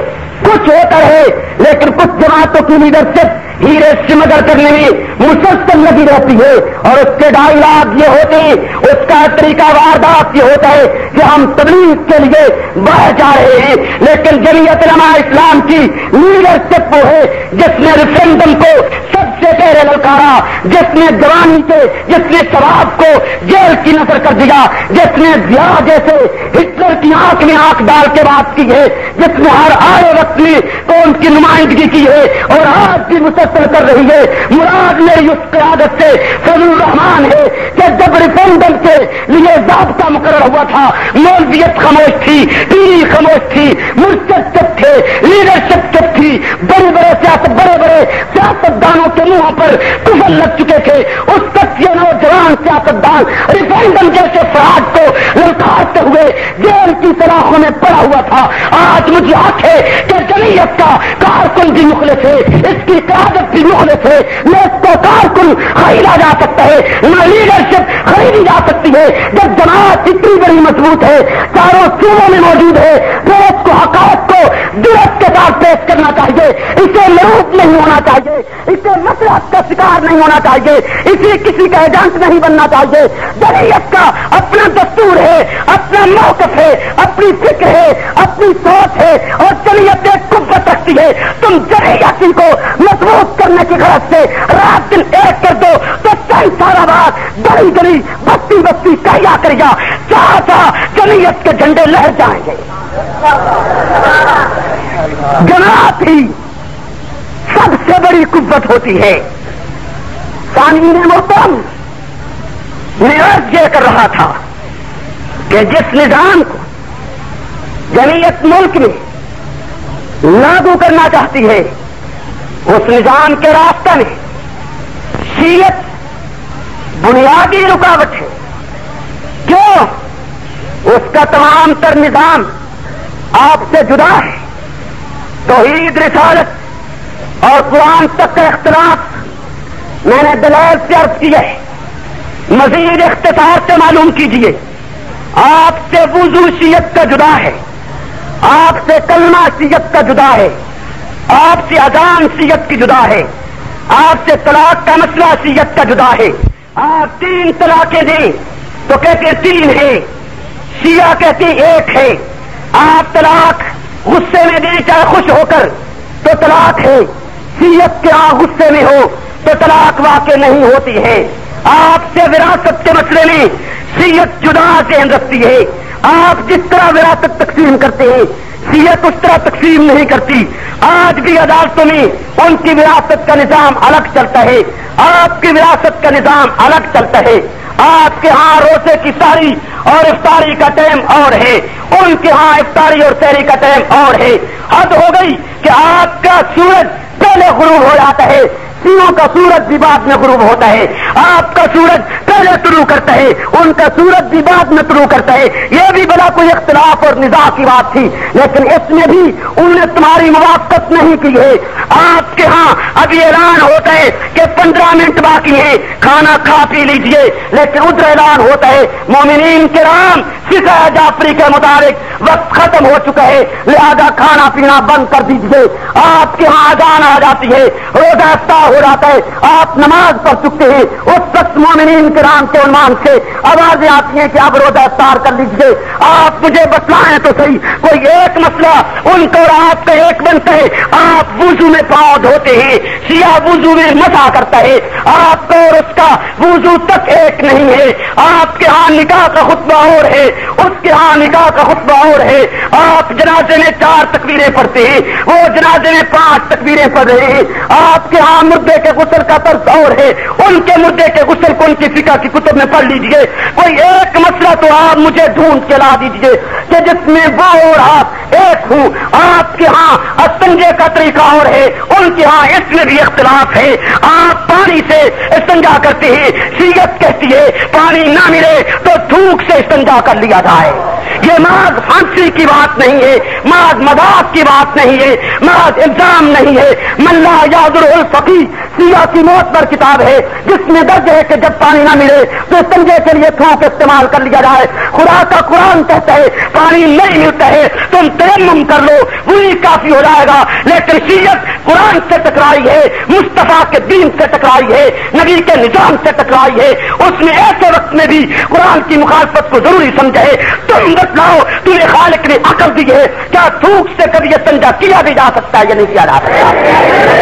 کچھ ہوتا رہے، لیکن کچھ جماعتوں کی لیڈرشپ ہیرے سمگل کرنے میں مسلسل لگی رہتی ہے اور اس کے ڈائلاگ یہ ہوتے ہیں، اس کا طریقہ واردات یہ ہوتا ہے کہ ہم تبلیغ کے لیے باہر جا رہے ہیں، لیکن جمعیت علماء اسلام کی لیڈرشپ وہ ہے جس نے ریفرنڈم کو سب سے پہلے للکارا، جس نے جوانی کے، جس نے شباب کو جیل کی نظر کر دیا، جس نے ضیاء جیسے ہٹلر کی آنکھ میں آنکھ ڈال کے بات کی ہے، جس نے ہر آئے وقت میں قوم کی نمائندگی کی ہے اور آج بھی مسلسل کر رہی ہے۔ مراد میری اس قیادت سے فضل الرحمان ہے کہ جب ریفرنڈم کے لیے ضابطہ مقرر ہوا تھا، مولویت خاموش تھی، پیری خاموش تھی، مرشد چپ تھے، لیڈرشپ چپ تھی، بڑے بڑے سیاستدانوں کے منہوں پر کفر لگ چکے تھے، اس تک یہ نوجوان سیاستدان ریفرنڈم جیسے فراڈ کو للکارتے ہوئے جیل کی سلاخوں میں پڑا ہوا تھا۔ آج مجھے حق ہے کہ جمعیت کا کارکن بھی مخلص ہے، اس کی قیادت بھی مخلص ہے، نہ اس کو کارکن خریدا جا سکتا ہے نہ لیڈرشپ خریدی جا سکتی ہے۔ جب جماعت اتنی بڑی مضبوط ہے، چاروں صوبوں میں موجود ہے، تو اس کو حقائق کو جرأت کے ساتھ پیش کرنا چاہیے، اسے مروب نہیں ہونا چاہیے، اسے مسلحت کا شکار نہیں ہونا چاہیے، اسے کسی کا ایجنٹ نہیں بننا چاہیے۔ جمعیت کا اپنا دستور ہے، اپنا موقف ہے، اپنی فکر ہے، اپنی سوچ ہے اور جمعیت ایک قوت رکھتی ہے۔ تم جمعیتی کو مضبوط کرنے کی غرض سے رات دن ایک کر دو تو سارا بات گلی گلی بستی بستی کہیا کرے گا، جمعیت کے جھنڈے لہر جائیں گے۔ جماعت ہی سب سے بڑی قوت ہوتی ہے۔ سامعین محترم، میں عرض یہ کر رہا تھا کہ جس نظام کو جمعیت ملک میں لاگو کرنا چاہتی ہے، اس نظام کے راستہ میں شیعت بنیادی رکاوٹ ہے۔ کیوں؟ اس کا تمام تر نظام آپ سے جدا ہے۔ توحید، رسالت اور قرآن تک کا اختلاف میں نے دلائل سے عرض کیا ہے، مزید اختصار سے معلوم کیجیے۔ آپ سے وضو شیعت کا جدا ہے، آپ سے کلمہ شیعت کا جدا ہے، آپ سے اذان شیعت کی جدا ہے، آپ سے طلاق کا مسئلہ شیعت کا جدا ہے۔ آپ 3 طلاقیں دیں تو کہتے 3 ہے، شیعہ کہتے 1 ہے۔ آپ طلاق غصے میں دیں چاہے خوش ہو کر تو طلاق ہے، شیعت کے ہاں غصے میں ہو تو طلاق واقع نہیں ہوتی ہے. آپ سے وراثت کے مسئلے میں شیعت جدا ذہن رکھتی ہے. آپ جس طرح وراثت تقسیم کرتے ہیں شیعت اس طرح تقسیم نہیں کرتی. آج بھی عدالتوں میں ان کی وراثت کا نظام الگ چلتا ہے, آپ کی وراثت کا نظام الگ چلتا ہے. آپ کے ہاں روزے کی سحری اور افطاری کا ٹائم اور ہے, ان کے ہاں افطاری اور سحری کا ٹائم اور ہے. حد ہو گئی کہ آپ کا سورج پہلے غروب ہو جاتا ہے, شیعوں کا سورج بھی بعد میں غروب ہوتا ہے. آپ کا سورج پہلے طلوع کرتا ہے, ان کا سورج بھی بعد میں طلوع کرتا ہے. یہ بھی بلا کوئی اختلاف اور نزاع کی بات تھی, لیکن اس میں بھی انہوں نے تمہاری موافقت نہیں کی ہے. آپ کے ہاں ابھی اعلان ہوتا ہے کہ 15 منٹ باقی ہیں, کھانا کھا پی لیجئے, لیکن ادھر اعلان ہوتا ہے مومنین کرام فقہ جعفری کے مطابق وقت ختم ہو چکا ہے, لہذا کھانا پینا بند کر دیجئے. آپ کے ہاں اذان آ جاتی ہے, روزہ افطار ہو جاتا ہے, آپ نماز پڑھ چکے ہیں, اس وقت مومنین کرام کے عنوان سے آوازیں آتی ہیں کہ آپ روزہ افطار کر لیجئے. آپ مجھے بتلائیں تو صحیح, کوئی ایک مسئلہ ان کا اور آپ کا ایک بنتا ہے. آپ وضو میں پاؤں دھوتے ہیں, شیعہ وضو میں مسح کرتا ہے, آپ کا اور اس کا وضو تک ایک نہیں ہے. آپ کے ہاں نکاح کا خطبہ اور ہے, اس کے ہاں نکاح کا خطبہ اور ہے. آپ جنازے میں 4 تکبیریں پڑھتے ہیں, وہ جنازے میں 5 تکبیریں پڑھ رہے ہیں. آپ کے ہاں مردے کے غسل کا طرز اور ہے, ان کے مردے کے غسل کو ان کی فقہ کی کتب میں پڑھ لیجئے. کوئی ایک مسئلہ تو آپ مجھے ڈھونڈ کے لا دیجئے کہ جس میں وہ اور آپ ایک ہوں. آپ کے ہاں استنجے کا طریقہ اور ہے, ان کے ہاں اس میں بھی اختلاف ہے. آپ پانی سے استنجا کرتے ہیں, شیعت کہتی ہے پانی نہ ملے تو تھوک سے استنجا کر لیا جائے. یہ محض پھانسی کی بات نہیں ہے, محض مذاق کی بات نہیں ہے, محض الزام نہیں ہے. من لا یعذر الفقیہ شیعہ کی موت پر کتاب ہے جس میں درج ہے کہ جب پانی نہ ملے تو استنجے کے لیے تھوک استعمال کر لیا جائے. خدا کا قرآن کہتا ہے پانی نہیں ملتا ہے تم تیمم کر لو, وہی کافی ہو جائے گا. لیکن شیعت قرآن سے ٹکرائی ہے, مصطفیٰ کے دین سے ٹکرائی ہے, نبی کے نظام سے ٹکرائی ہے. اس نے ایسے وقت میں بھی قرآن کی مخالفت کو ضروری سمجھا ہے. تم بتلاؤ تمہیں خالق نے عقل دی ہے, کیا تھوک سے کبھی استنجا کیا بھی جا سکتا ہے یا نہیں کیا جا سکتا؟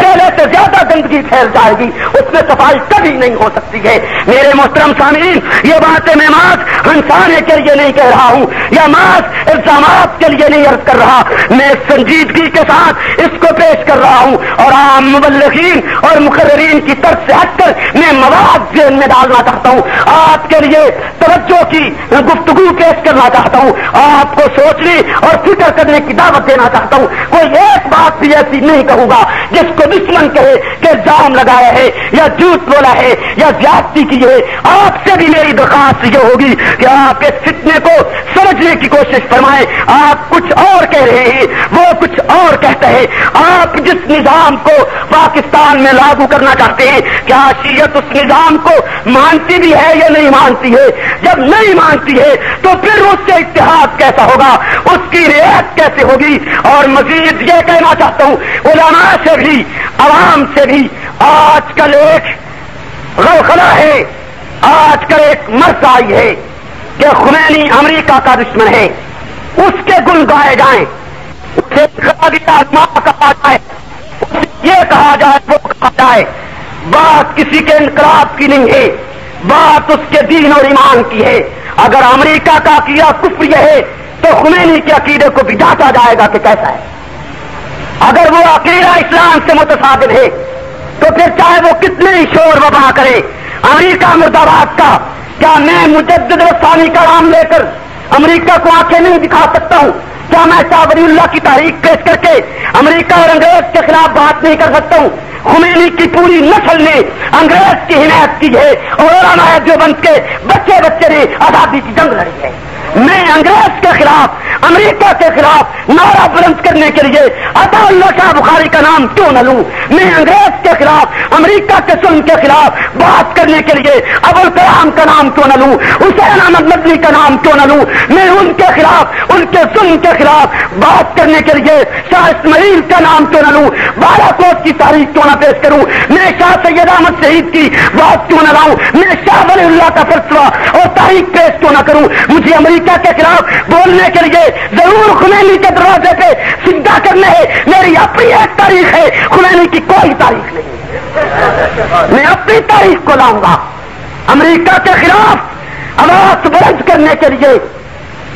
پہلے سے زیادہ گندگی پھیل جائے گی, اس میں صفائی کبھی نہیں ہو سکتی ہے. میرے محترم سامعین, یہ باتیں میں محض ہنسانے کے لیے نہیں کہہ رہا ہوں یا محض الزامات کے لیے نہیں عرض کر رہا, میں سنجیدگی کے ساتھ اس کو پیش کر رہا ہوں. اور عام مبلغین اور مقررین کی طرف سے ہٹ کر میں مواد ذہن میں ڈالنا چاہتا ہوں, آپ کے لیے توجہ کی گفتگو پیش کرنا چاہتا ہوں, آپ کو سوچنے اور فکر کرنے کی دعوت دینا چاہتا ہوں. کوئی ایک بات بھی ایسی نہیں کہوں گا جس کو دشمن کہے کہ الزام لگایا ہے یا جھوٹ بولا ہے یا زیادتی کی ہے. آپ سے بھی میری درخواست یہ ہوگی کہ آپ اس فتنے کو سمجھنے کی کوشش فرمائیں. آپ کچھ اور کہہ رہے ہیں, وہ کچھ اور کہتا ہے. آپ جس نظام کو پاکستان میں لاگو کرنا چاہتے ہیں, کیا شیعت اس نظام کو مانتی بھی ہے یا نہیں مانتی ہے؟ جب نہیں مانتی ہے تو پھر اس سے اتحاد کیسا ہوگا, اس کی رعایت کیسے ہوگی؟ اور مزید یہ کہنا چاہتا ہوں علماء سے بھی عوام سے بھی, آج کل ایک غلغلہ ہے, آج کل ایک مرض آئی ہے کہ خمینی امریکہ کا دشمن ہے, اس کے گن گائے جائیں, اسے کہا جائے, یہ کہا جائے وہ کہا جائے. بات کسی کے انقلاب کی نہیں ہے, بات اس کے دین اور ایمان کی ہے. اگر امریکہ کا عقیدہ کفر یہ ہے تو خمینی کے عقیدے کو بھی جانچا جائے گا کہ کیسا ہے. اگر وہ عقیدہ اسلام سے متصادم ہے تو پھر چاہے وہ کتنے ہی شور وبا کرے, امریکہ مرد آباد کا, کیا میں مجدد ثانی کا نام لے کر امریکہ کو آنکھیں نہیں دکھا سکتا ہوں؟ کیا میں شاہ ولی اللہ کی تاریخ پیش کر کے امریکہ اور انگریز کے خلاف بات نہیں کر سکتا ہوں؟ خمینی کی پوری نسل نے انگریز کی حمایت کی ہے اور علماء دیوبند کے بچے بچے نے آزادی کی جنگ لڑی ہے. میں انگریز کے خلاف, امریکہ کے خلاف نعرہ بلند کرنے کے لیے عطا اللہ شاہ بخاری کا نام کیوں نہ لوں؟ میں انگریز کے خلاف, امریکہ کے ظلم کے خلاف بات کرنے کے لیے ابوالکلام کا نام کیوں نہ لوں, حسین احمد مدنی کا نام کیوں نہ لوں؟ میں ان کے خلاف, ان کے ظلم کے خلاف بات کرنے کے لیے شاہ اسماعیل کا نام کیوں نہ لوں, بالا کوٹ کی تاریخ کیوں نہ پیش کروں؟ میں شاہ سید احمد شہید کی بات کیوں نہ لاؤں؟ میں شاہ ولی اللہ کا فلسفہ اور تاریخ پیش کیوں نہ کروں؟ مجھے امریکہ کے خلاف بولنے کے لیے ضرور خمینی کے دروازے پہ سجدہ کرنا ہے. میری اپنی ایک تاریخ ہے، خمینی کی کوئی تاریخ نہیں. میں اپنی تاریخ کو لاؤں گا. امریکہ کے خلاف آواز بلند کرنے کے لیے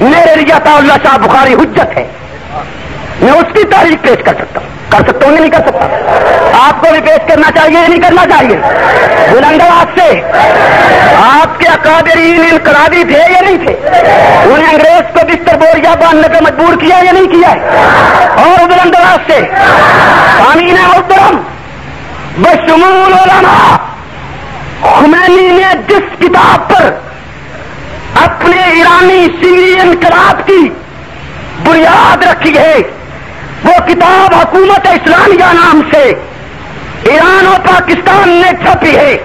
میرے لیے عطا اللہ شاہ بخاری حجت ہے. میں اس کی تاریخ پیش کر سکتا ہوں یا نہیں کر سکتا؟ آپ کو بھی پیش کرنا چاہیے یا نہیں کرنا چاہیے؟ بلند آواز سے. آپ کے اکابرین انقلابی تھے یا نہیں تھے؟ انہیں انگریز کو بستر بوریا باندھنے پہ مجبور کیا یا نہیں کیا ہے؟ اور بلند آواز سے سامعین محترم بشمول علماء، خمینی نے جس کتاب پر اپنے ایرانی شیعی انقلاب کی بنیاد رکھی ہے وہ کتاب حکومت اسلامیہ نام سے ایران اور پاکستان نے چھپی ہے.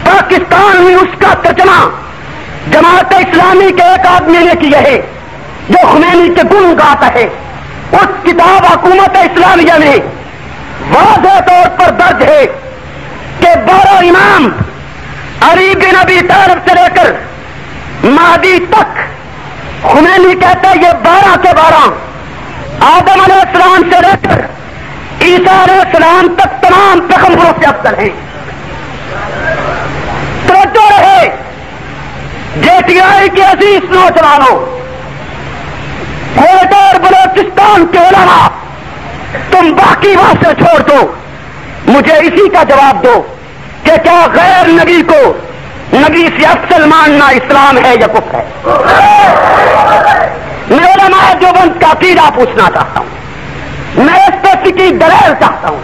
پاکستان میں اس کا ترجمہ جماعت اسلامی کے ایک آدمی نے کیا ہے جو خمینی کے گن گاتا ہے. اس کتاب حکومت اسلامیہ میں واضح طور پر درج ہے کہ 12 امام علی بن ابی طالب سے لے کر مہدی تک، خمینی کہتا ہے یہ 12 کے 12 آدم علیہ السلام سے لے کر عیسیٰ علیہ السلام تک تمام پیغمبروں سے افضل ہیں. توجہ رہے جے ٹی آئی کے عزیز نوجوانوں، کوئٹہ اور بلوچستان کے علماء، تم باقی بات سے چھوڑ دو، مجھے اسی کا جواب دو کہ کیا غیر نبی کو نبی سے افضل ماننا اسلام ہے یا کفر ہے؟ میں علماء دیوبند کا عقیدہ پوچھنا چاہتا ہوں. میں اس پہ فقہی دلائل چاہتا ہوں.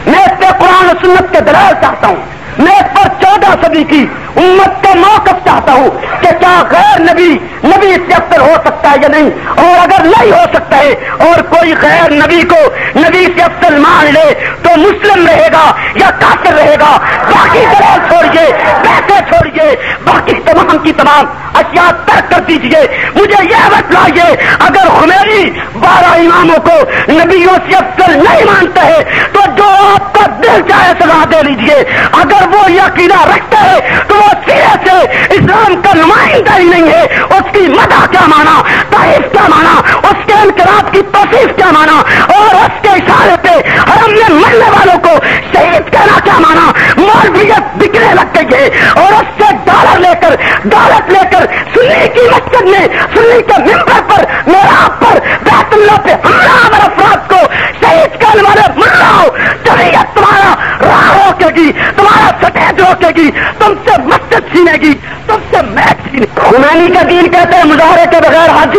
میں اس پہ قرآن و سنت کے دلائل چاہتا ہوں. میں اس پر 14 صدی کی امت کا موقف چاہتا ہوں کہ کیا غیر نبی نبی سے افضل ہو سکتا ہے یا نہیں، اور اگر نہیں ہو سکتا ہے اور کوئی غیر نبی کو نبی سے افضل مان لے تو مسلم رہے گا یا کافر رہے گا؟ باقی دلائل چھوڑیے، پیسے چھوڑیے، باقی تمام کی تمام اشیاء ترک کر دیجیے. مجھے یہ بتلائیے اگر خمینی 12 اماموں کو نبیوں سے افضل نہیں مانتا ہے تو جو آپ کا دل چاہے سزا دے لیجیے. اگر وہ یہ عقیدہ رکھتا ہے تو وہ سرے سے اسلام کا نمائندہ ہی نہیں ہے. اس کی مدح کیا مانا، تعریف کیا مانا، اس کے انقلاب کی توصیف کیا مانا، اور اس کے اشارے پہ حرم میں مرنے والوں کو شہید کہنا کیا مانا؟ مولویت بکنے لگ گئی ہے اور اس سے ڈالر لے کر دولت لے کر سنی کی مسجد میں، سنی کے ممبر پر، میراب پر بیت اللہ پہ حملہ آور افراد کو شہید کرنے والے ملاؤ، جمعیت تمہارا راہ روکے گی، تمہارا سٹیج روکے گی، تم سے مسجد چھینے گی، تم سے میچ چھینے گی. خمینی کا دین کہتے ہیں مظاہرے کے بغیر حج.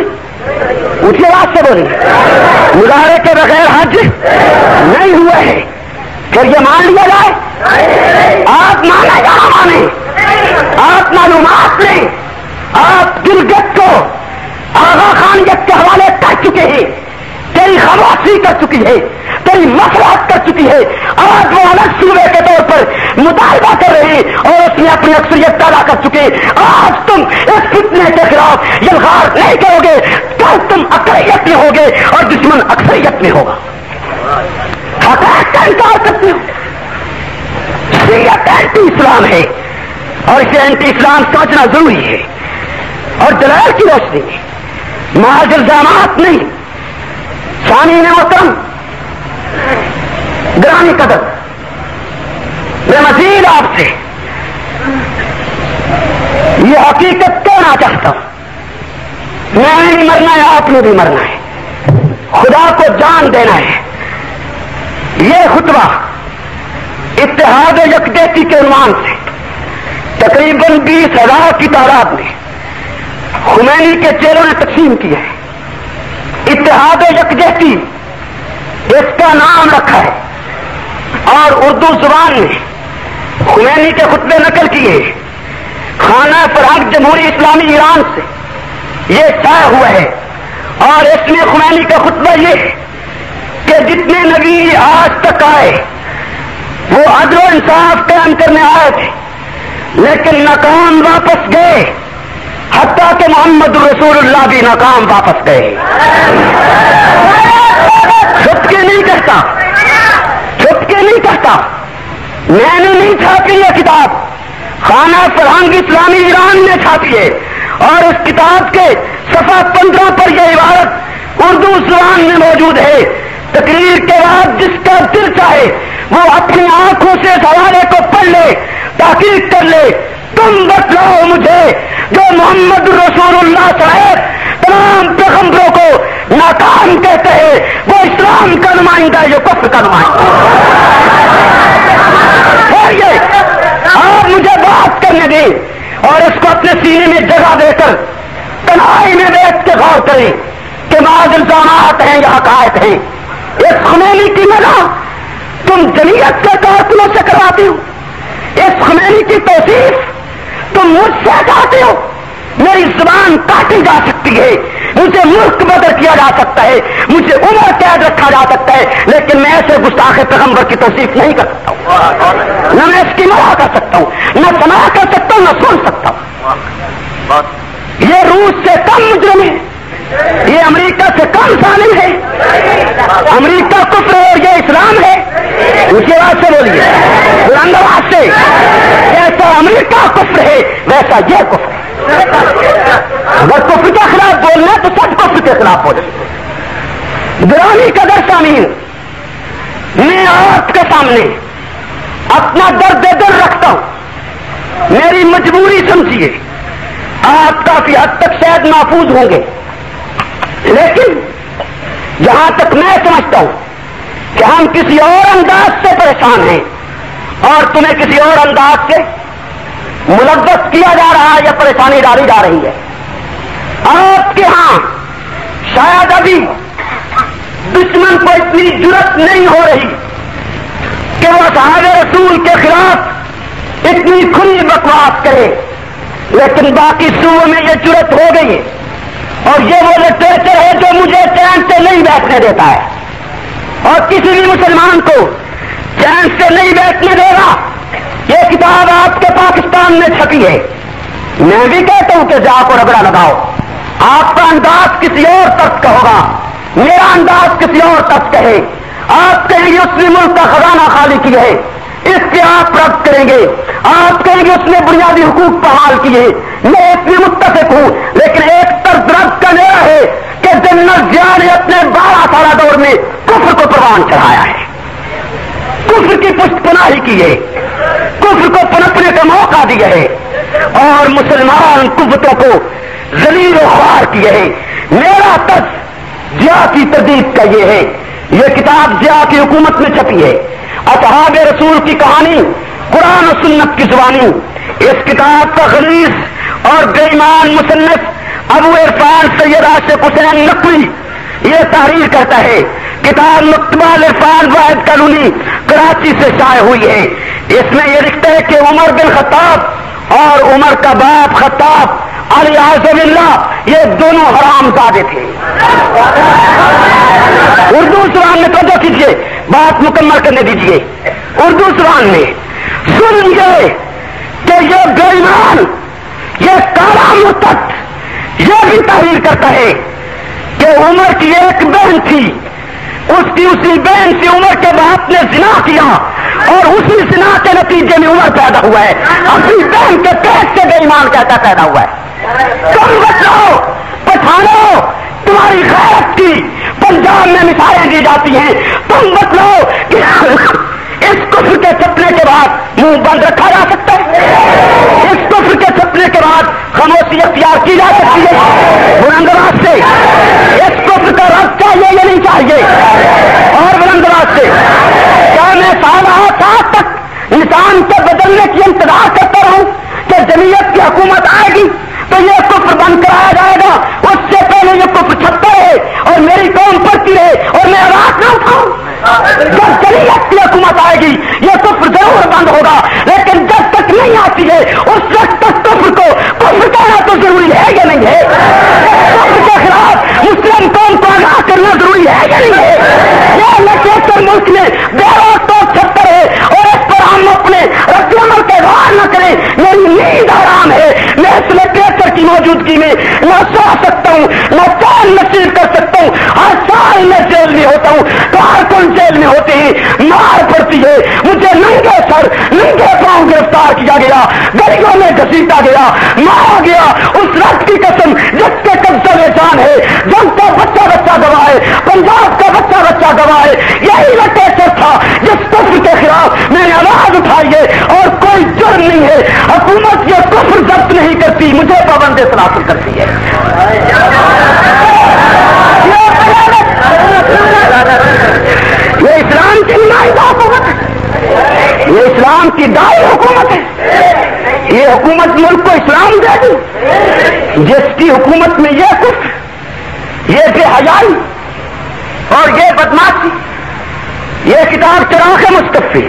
اونچی آواز سے بولی، مظاہرے کے بغیر حج نہیں ہوا ہے. پھر یہ مان لیا جائے؟ آپ مانے یا نہ مانے، آپ معلومات لیں. آپ گلگت کو آغا خانیت کے حوالے کر چکے ہیں، تیری خاموشی کر چکی ہے، تیری مفاد کر چکی ہے. آج وہ الگ صوبے کے طور پر مطالبہ کر رہے ہیں اور اس میں اپنی اکثریت پیدا کر چکے. آج تم اس فتنے کے خلاف یلغار نہیں کرو گے، کل تم اکثریت میں ہوگے اور دشمن اکثریت میں ہوگا. حقائق کا انکار کرتے ہو. شریعت اینٹی اسلام ہے اور اسے اینٹی اسلام سمجھنا ضروری ہے اور دلائل کی روشنی میں، محض الزامات نہیں. سامعین محترم گرامی قدر، میں مزید آپ سے یہ حقیقت کہنا چاہتا ہوں، میں نے بھی مرنا ہے، آپ نے بھی مرنا ہے، خدا کو جان دینا ہے. یہ خطبہ اتحاد یکجہتی کے عنوان سے تقریباً 20,000 کی تعداد میں خمینی کے چیلوں نے تقسیم کیا ہے. اتحاد یکجہتی اس کا نام رکھا ہے اور اردو زبان میں خمینی کے خطبے نقل کیے. خانہ فرحق جمہوری اسلامی ایران سے یہ شائع ہوا ہے اور اس میں خمینی کا خطبہ یہ ہے کہ جتنے نبی آج تک آئے وہ عدل و انصاف قائم کرنے آئے تھے لیکن ناکام واپس گئے، حتیٰ کہ محمد رسول اللہ بھی ناکام واپس گئے. چھپ کے نہیں کہتا، چھپ کے نہیں کہتا. میں نے نہیں چھاپی یہ کتاب، خانہ فرہنگ اسلامی ایران میں چھاپی ہے اور اس کتاب کے صفحہ 15 پر یہ عبارت اردو زبان میں موجود ہے. تقریر کے بعد جس کا دل چاہے وہ اپنی آنکھوں سے اس حوالے کو پڑھ لے, تحقیق کر لے. تم بتلاؤ مجھے جو محمد رسول اللہ صاحب تمام پیغمبروں کو ناکام کہتے ہیں, وہ اسلام کا نمائندہ ہے, جو کفر کا نمائندہ ہے. آپ مجھے بات کرنے دیں اور اس کو اپنے سینے میں جگہ دے کر تنہائی میں بیٹھ کے غور کریں کہ بعض الزامات ہیں یا حقائق ہیں. اس خمینی کی نگاہ تم جمعیت کے کارکنوں سے کرواتی ہو, اس خمینی کی توصیف تم مجھ سے کہتے ہو. میری زبان کاٹی جا سکتی ہے, مجھے ملک بدر کیا جا سکتا ہے, مجھے عمر قید رکھا جا سکتا ہے, لیکن میں ایسے گستاخ پیغمبر کی توصیف نہیں کر سکتا ہوں, نہ میں اس کی مدح کر سکتا ہوں, نہ سماع کر سکتا ہوں, نہ سن سکتا ہوں. یہ روس سے کم مجرم ہے, یہ امریکہ سے کم ظالم ہے. امریکہ کفر ہے اور یہ اسلام ہے. اسی بات سے بولیے, بلند آواز سے. جیسا امریکہ کفر ہے ویسا یہ کفر ہے. اگر کفر کے خلاف بولنا تو سب کفر کے خلاف بولے. گرامی قدر سامعین, میں آپ کے سامنے اپنا درد دل رکھتا ہوں, میری مجبوری سمجھیے. آپ کافی حد تک شاید محفوظ ہوں گے, لیکن جہاں تک میں سمجھتا ہوں کہ ہم کسی اور انداز سے پریشان ہیں اور تمہیں کسی اور انداز سے ملوث کیا جا رہا ہے یا پریشانی ڈالی جا رہی ہے. آپ کے ہاں شاید ابھی دشمن کو اتنی جرأت نہیں ہو رہی کہ وہ اصحاب رسول کے خلاف اتنی کھلی بکواس کرے, لیکن باقی صوبوں میں یہ جرأت ہو گئی ہے. اور یہ وہ لٹریچر ہے جو مجھے چین سے نہیں بیٹھنے دیتا ہے اور کسی بھی مسلمان کو چین سے نہیں بیٹھنے دے گا. یہ کتاب آپ کے پاکستان میں چھپی ہے, میں بھی کہتا ہوں کہ جا کو رگڑا لگاؤ. آپ کا انداز کسی اور طرف کا ہوگا, میرا انداز کسی اور طرف کا ہے. آپ کہیں گے اس نے ملک کا خزانہ خالی کیا ہے, اس کے آپ رد کریں گے. آپ کہیں گے اس نے بنیادی حقوق بحال کیے, میں اس میں متفق ہوں. لیکن ایک طرف رد کا میرا ہے کہ جنرل ضیاء نے اپنے 12 سالہ دور میں کفر کو پروان چڑھایا ہے, کفر کی پشت پناہی کی ہے, کفر کو پنپنے کا موقع دیا ہے اور مسلمان قوتوں کو ذلیل و خوار کیا ہے. میرا طرز ضیاء کی تردید کا یہ ہے. یہ کتاب ضیاء کی حکومت میں چھپی ہے, اصحاب رسول کی کہانی قرآن و سنت کی زبانی. اس کتاب کا غلیظ اور بے ایمان مصنف ابو عرفان سید عاشق حسین نقوی یہ تحریر کرتا ہے. کتاب مکتبہ عرفان واحد قانونی کراچی سے شائع ہوئی ہے. اس میں یہ لکھتا ہے کہ عمر بن خطاب اور عمر کا باپ خطاب علی اعظم اللہ یہ دونوں حرام زادے تھے. اردو زبان میں توجہ کیجیے, بات مکمل کرنے دیجیے. اردو زبان میں سنیے کہ یہ بے ایمان, یہ کالا مرتد یہ بھی تحریر کرتا ہے کہ عمر کی ایک بہن تھی, اس کی اسی بہن سے عمر کے باپ نے زنا کیا اور اسی زنا کے نتیجے میں عمر پیدا ہوا ہے. اپنی بہن کے پیٹ سے بے ایمان کہتا پیدا ہوا ہے. تم بچاؤ پٹھانو, تمہاری غیرت کی پنجاب میں مثالیں دی جاتی ہیں. تم بتلاؤ کہ اس کفر کے چھپنے کے بعد منہ بند رکھا جا سکتا ہے, اس کفر کے چھپنے کے بعد خاموشی اختیار کی جا سکتی ہے. بلند آواز سے اس کفر کا رد چاہیے یا نہیں چاہیے, اور بلند آواز سے کیا میں سال تک نظام کے بدلنے کی انتظار کرتا رہوں کہ جمعیت کی حکومت آئے گی تو یہ کفر بند کرایا جائے گا؟ اس سے پہلے یہ کفر چھپتا ہے اور میری قوم پڑتی ہے اور میں آواز نہ اٹھاؤں. جب جمعیت کی حکومت آئے گی یہ کفر ضرور بند ہوگا, لیکن جب تک نہیں آتی ہے اس وقت تک کفر کو کفر کہنا تو ضروری ہے یا نہیں ہے؟ کفر کے خلاف مسلم قوم کو آگاہ کرنا ضروری ہے یا نہیں ہے؟ یہ لٹریچر ملک میں بے روک ٹوک چھپتا ہے اور اس پر ہم اپنے رد عمل کے وار نہ کریں. میری نیند آرام ہے, میں اس لٹریچر کی موجودگی میں نہ سو سکتا ہوں، نہ چین نصیب کر سکتا ہوں. ہر سال میں جیل میں ہوتا ہوں، کارکن جیل میں ہوتے ہیں، مار پڑتی ہے، مجھے ننگے سر ننگے پاؤں گرفتار کیا گیا، گلیوں میں گھسیٹا گیا، مارا گیا. اس رب کی قسم جس کے قبضے میں جان ہے، جن کا بچہ بچہ گواہ ہے، پنجاب کا بچہ بچہ گواہ ہے، یہی لٹیچر تھا جس کفر کے خلاف میں نے آواز اٹھائی ہے. اور کوئی جرم نہیں ہے، حکومت یہ کفر ضبط نہیں کرتی، مجھے پابند سلاسل کرتی ہے. یہ اسلام کی نمائندہ حکومت ہے، یہ اسلام کی دائی حکومت ہے. یہ حکومت ملک کو اسلام دے دی، جس کی حکومت میں یہ کفر، یہ بے حیائی اور یہ بدماشی، یہ کتاب چراغ مصطفی،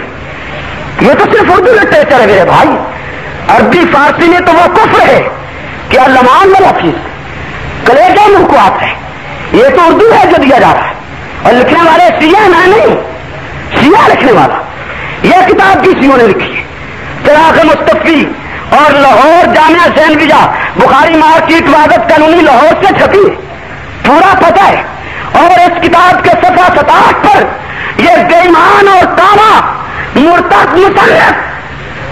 یہ تو صرف اردو لٹریچر ہے میرے بھائی. عربی فارسی میں تو وہ کفر ہے کہ اللمان والا چیز کلیجہ منہ کو آتا ہے. یہ تو اردو ہے جو دیا جا رہا ہے، اور لکھنے والے سیاہ میں نہیں، سیاہ لکھنے والا. یہ کتاب بھی سیوں نے لکھی ہے، چراغ مصطفی، اور لاہور جامعہ سینویجا بخاری مارکیٹ وادت قانونی لاہور سے چھپی ہے، پورا پتہ ہے. اور اس کتاب کے صفحہ 67 پر یہ بے ایمان اور کاما مرتد مصنف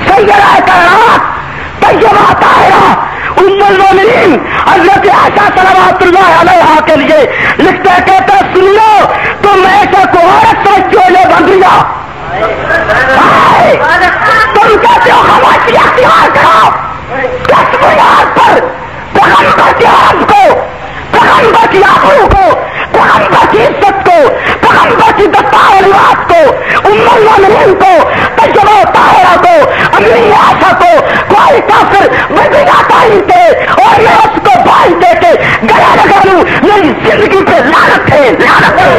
سیدہ کائنات طیبہ طاہرہ ام المومنین حضرت عائشہ صلوات اللہ علیہا کے لیے لکھتے کہتے سن لو تم ایسا کو عورت سمجھتے ہو یہ بندیا، تم کہتے ہو خاموشی اختیار کرو، کس بنیاد پر؟ پیغمبر کی آواز کو، پیغمبر کی آبرو کو، پیغمبر کی عزت کو، پیغمبر کی دستار و لباس کو، ام المومنین کو، طیبہ طاہرہ کو، امی عائشہ کو کوئی کافر بدینا تعین کے اور میں اس کو بھائی دے کے گلا لگا لوں، میری زندگی پہ لعنت ہے، لعنت ہے.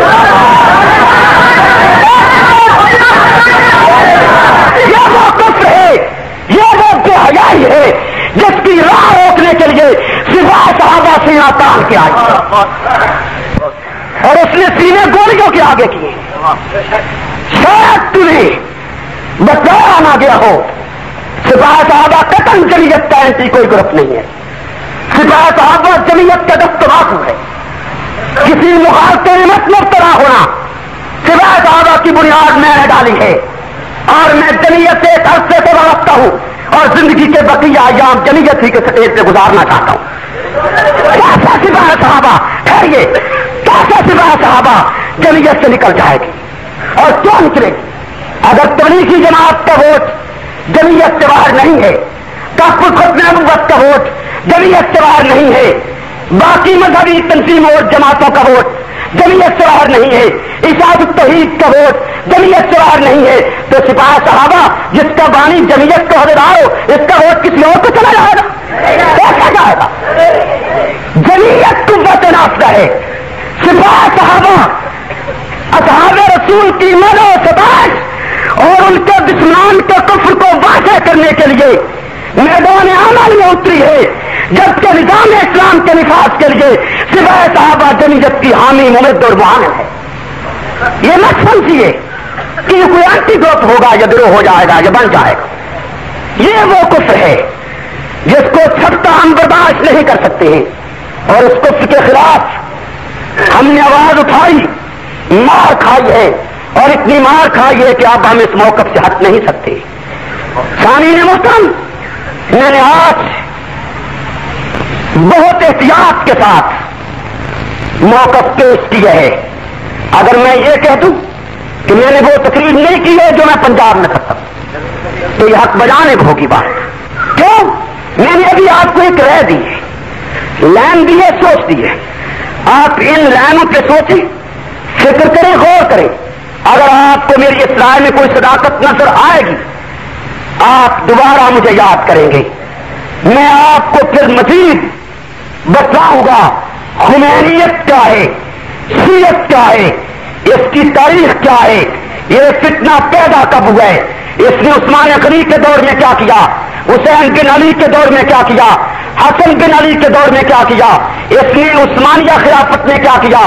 یہ وہ کفر ہے، یہ وہ بے حیائی ہے جس کی راہ روکنے کے لیے سوائے صحابہ سینہ تان کے آئی، اور اس نے سینے گولیوں کے آگے کیے. شاید تمہیں بتایا نہ گیا ہو، سپاہ صحابہ قطن جمعیت کا اینٹی کوئی گروپ نہیں ہے. سپاہ صحابہ جمعیت کا دستباقو ہے. کسی مخالفت میں مت مبتلا ہونا. سپاہ صحابہ کی بنیاد میں نے ڈالی ہے، اور میں جمعیت سے ایک عرصے سے وابستہ ہوں، اور زندگی کے بقیہ ایام جمعیت ہی کے سٹیج سے گزارنا چاہتا ہوں. کیسا سپاہ صحابہ ٹھہریے، کیسا سپاہ صحابہ جمعیت سے نکل جائے گی؟ اور کیوں نکلے گی؟ اگر تبلیغی جماعت کا ووٹ جمعیت سے باہر نہیں ہے، تحفظ ختم نبوت کا ووٹ جمعیت سے باہر نہیں ہے، باقی مذہبی تنظیموں اور جماعتوں کا ووٹ جمعیت سے باہر نہیں ہے، اشاعت التوحید کا ووٹ جمعیت سے باہر نہیں ہے، تو سپاہ صحابہ جس کا بانی جمعیت کو عہدیدار ہو، اس کا ووٹ کسی اور کو چلا جائے گا؟ کیسا جائے گا؟ جمعیت قوت نافذہ ہے. سپاہ صحابہ اصحاب رسول کی مد و ستائش اور ان کے دشمنان کے کفر کو واضح کرنے کے لیے میدان عمل میں اتری ہے، جبکہ نظام اسلام کے نفاذ کے لیے سپاہ صحابہ جمعیت کی حامی ممد اور معاون ہے. یہ مت سمجھیے کہ یہ کوئی اینٹی گروپ ہوگا یا گروہ ہو جائے گا یا بن جائے گا. یہ وہ کفر ہے جس کو چھپتا ہم برداشت نہیں کر سکتے ہیں، اور اس کفر کے خلاف ہم نے آواز اٹھائی، مار کھائی ہے، اور اتنی مار کھائی ہے کہ آپ ہم اس موقف سے ہٹ نہیں سکتے. سامعین محترم، میں نے آج بہت احتیاط کے ساتھ موقف پیش کیا ہے. اگر میں یہ کہہ دوں کہ میں نے وہ تقریر نہیں کی ہے جو میں پنجاب میں کرتا ہوں، تو یہ حق بجانے کو ہوگی بات. کیوں؟ میں نے ابھی آپ کو ایک رائے دی ہے، لائن دی ہے، سوچ دی ہے. آپ ان لائنوں پہ سوچیں، فکر کریں، غور کریں. اگر آپ کو میری اس رائے میں کوئی صداقت نظر آئے گی، آپ دوبارہ مجھے یاد کریں گے. میں آپ کو پھر مزید بتلاؤں گا خمینیت کیا ہے، شیعت کیا ہے، اس کی تاریخ کیا ہے، یہ فتنہ پیدا کب ہوا ہے، اس نے عثمان غنی کے دور میں کیا کیا، حسین بن علی کے دور میں کیا کیا، حسن بن علی کے دور میں کیا کیا، اس نے عثمانیہ خلافت میں کیا کیا،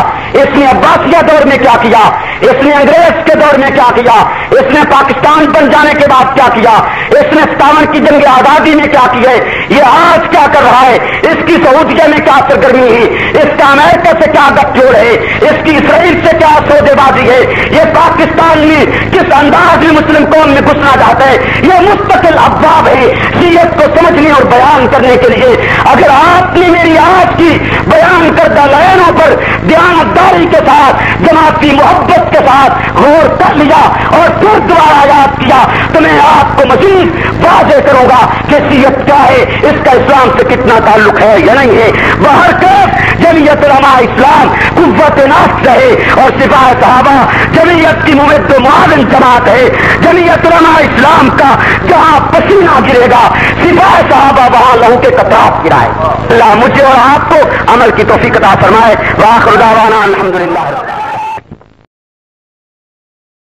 اس نے عباسیہ دور میں کیا کیا، اس نے انگریز کے دور میں کیا کیا، اس نے پاکستان بن جانے کے بعد کیا کیا، اس نے 57 کی جنگ آزادی میں کیا کی ہے، یہ آج کیا کر رہا ہے، اس کی سعودیہ میں کیا سرگرمی ہے، اس کا امریکہ سے کیا گپ جوڑ ہے، اس کی اسرائیل سے کیا سودے بازی ہے، یہ پاکستان میں کس انداز میں مسلم قوم میں گھسنا چاہتا ہے، یہ مستقل ابواب ہے شیعت کو سمجھنے اور بیان کرنے کے لیے۔ اگر آپ نے میری آج کی بیان کردہ لائنوں پر دیانتداری کے ساتھ جماعتی محبت کے ساتھ غور کر لیا اور پھر دوبارہ یاد کیا تو میں آپ کو مزید واضح کروں گا کہ شیعت کیا ہے، اس کا اسلام سے کتنا تعلق ہے یا نہیں ہے۔ بہرکیف جمعیت علماء اسلام قوت نافذ ہے اور سپاہ صحابہ جمعیت کی ممد و معاون جماعت ہے۔ جمعیت علماء اسلام کا جہاں پسینہ گرے گا سپاہ صحابہ وہاں لہو کے قطرات گرائے۔ اللہ مجھے اور آپ کو عمل کی توفیق عطا فرمائے۔ وآخر دعوانا الحمدللہ۔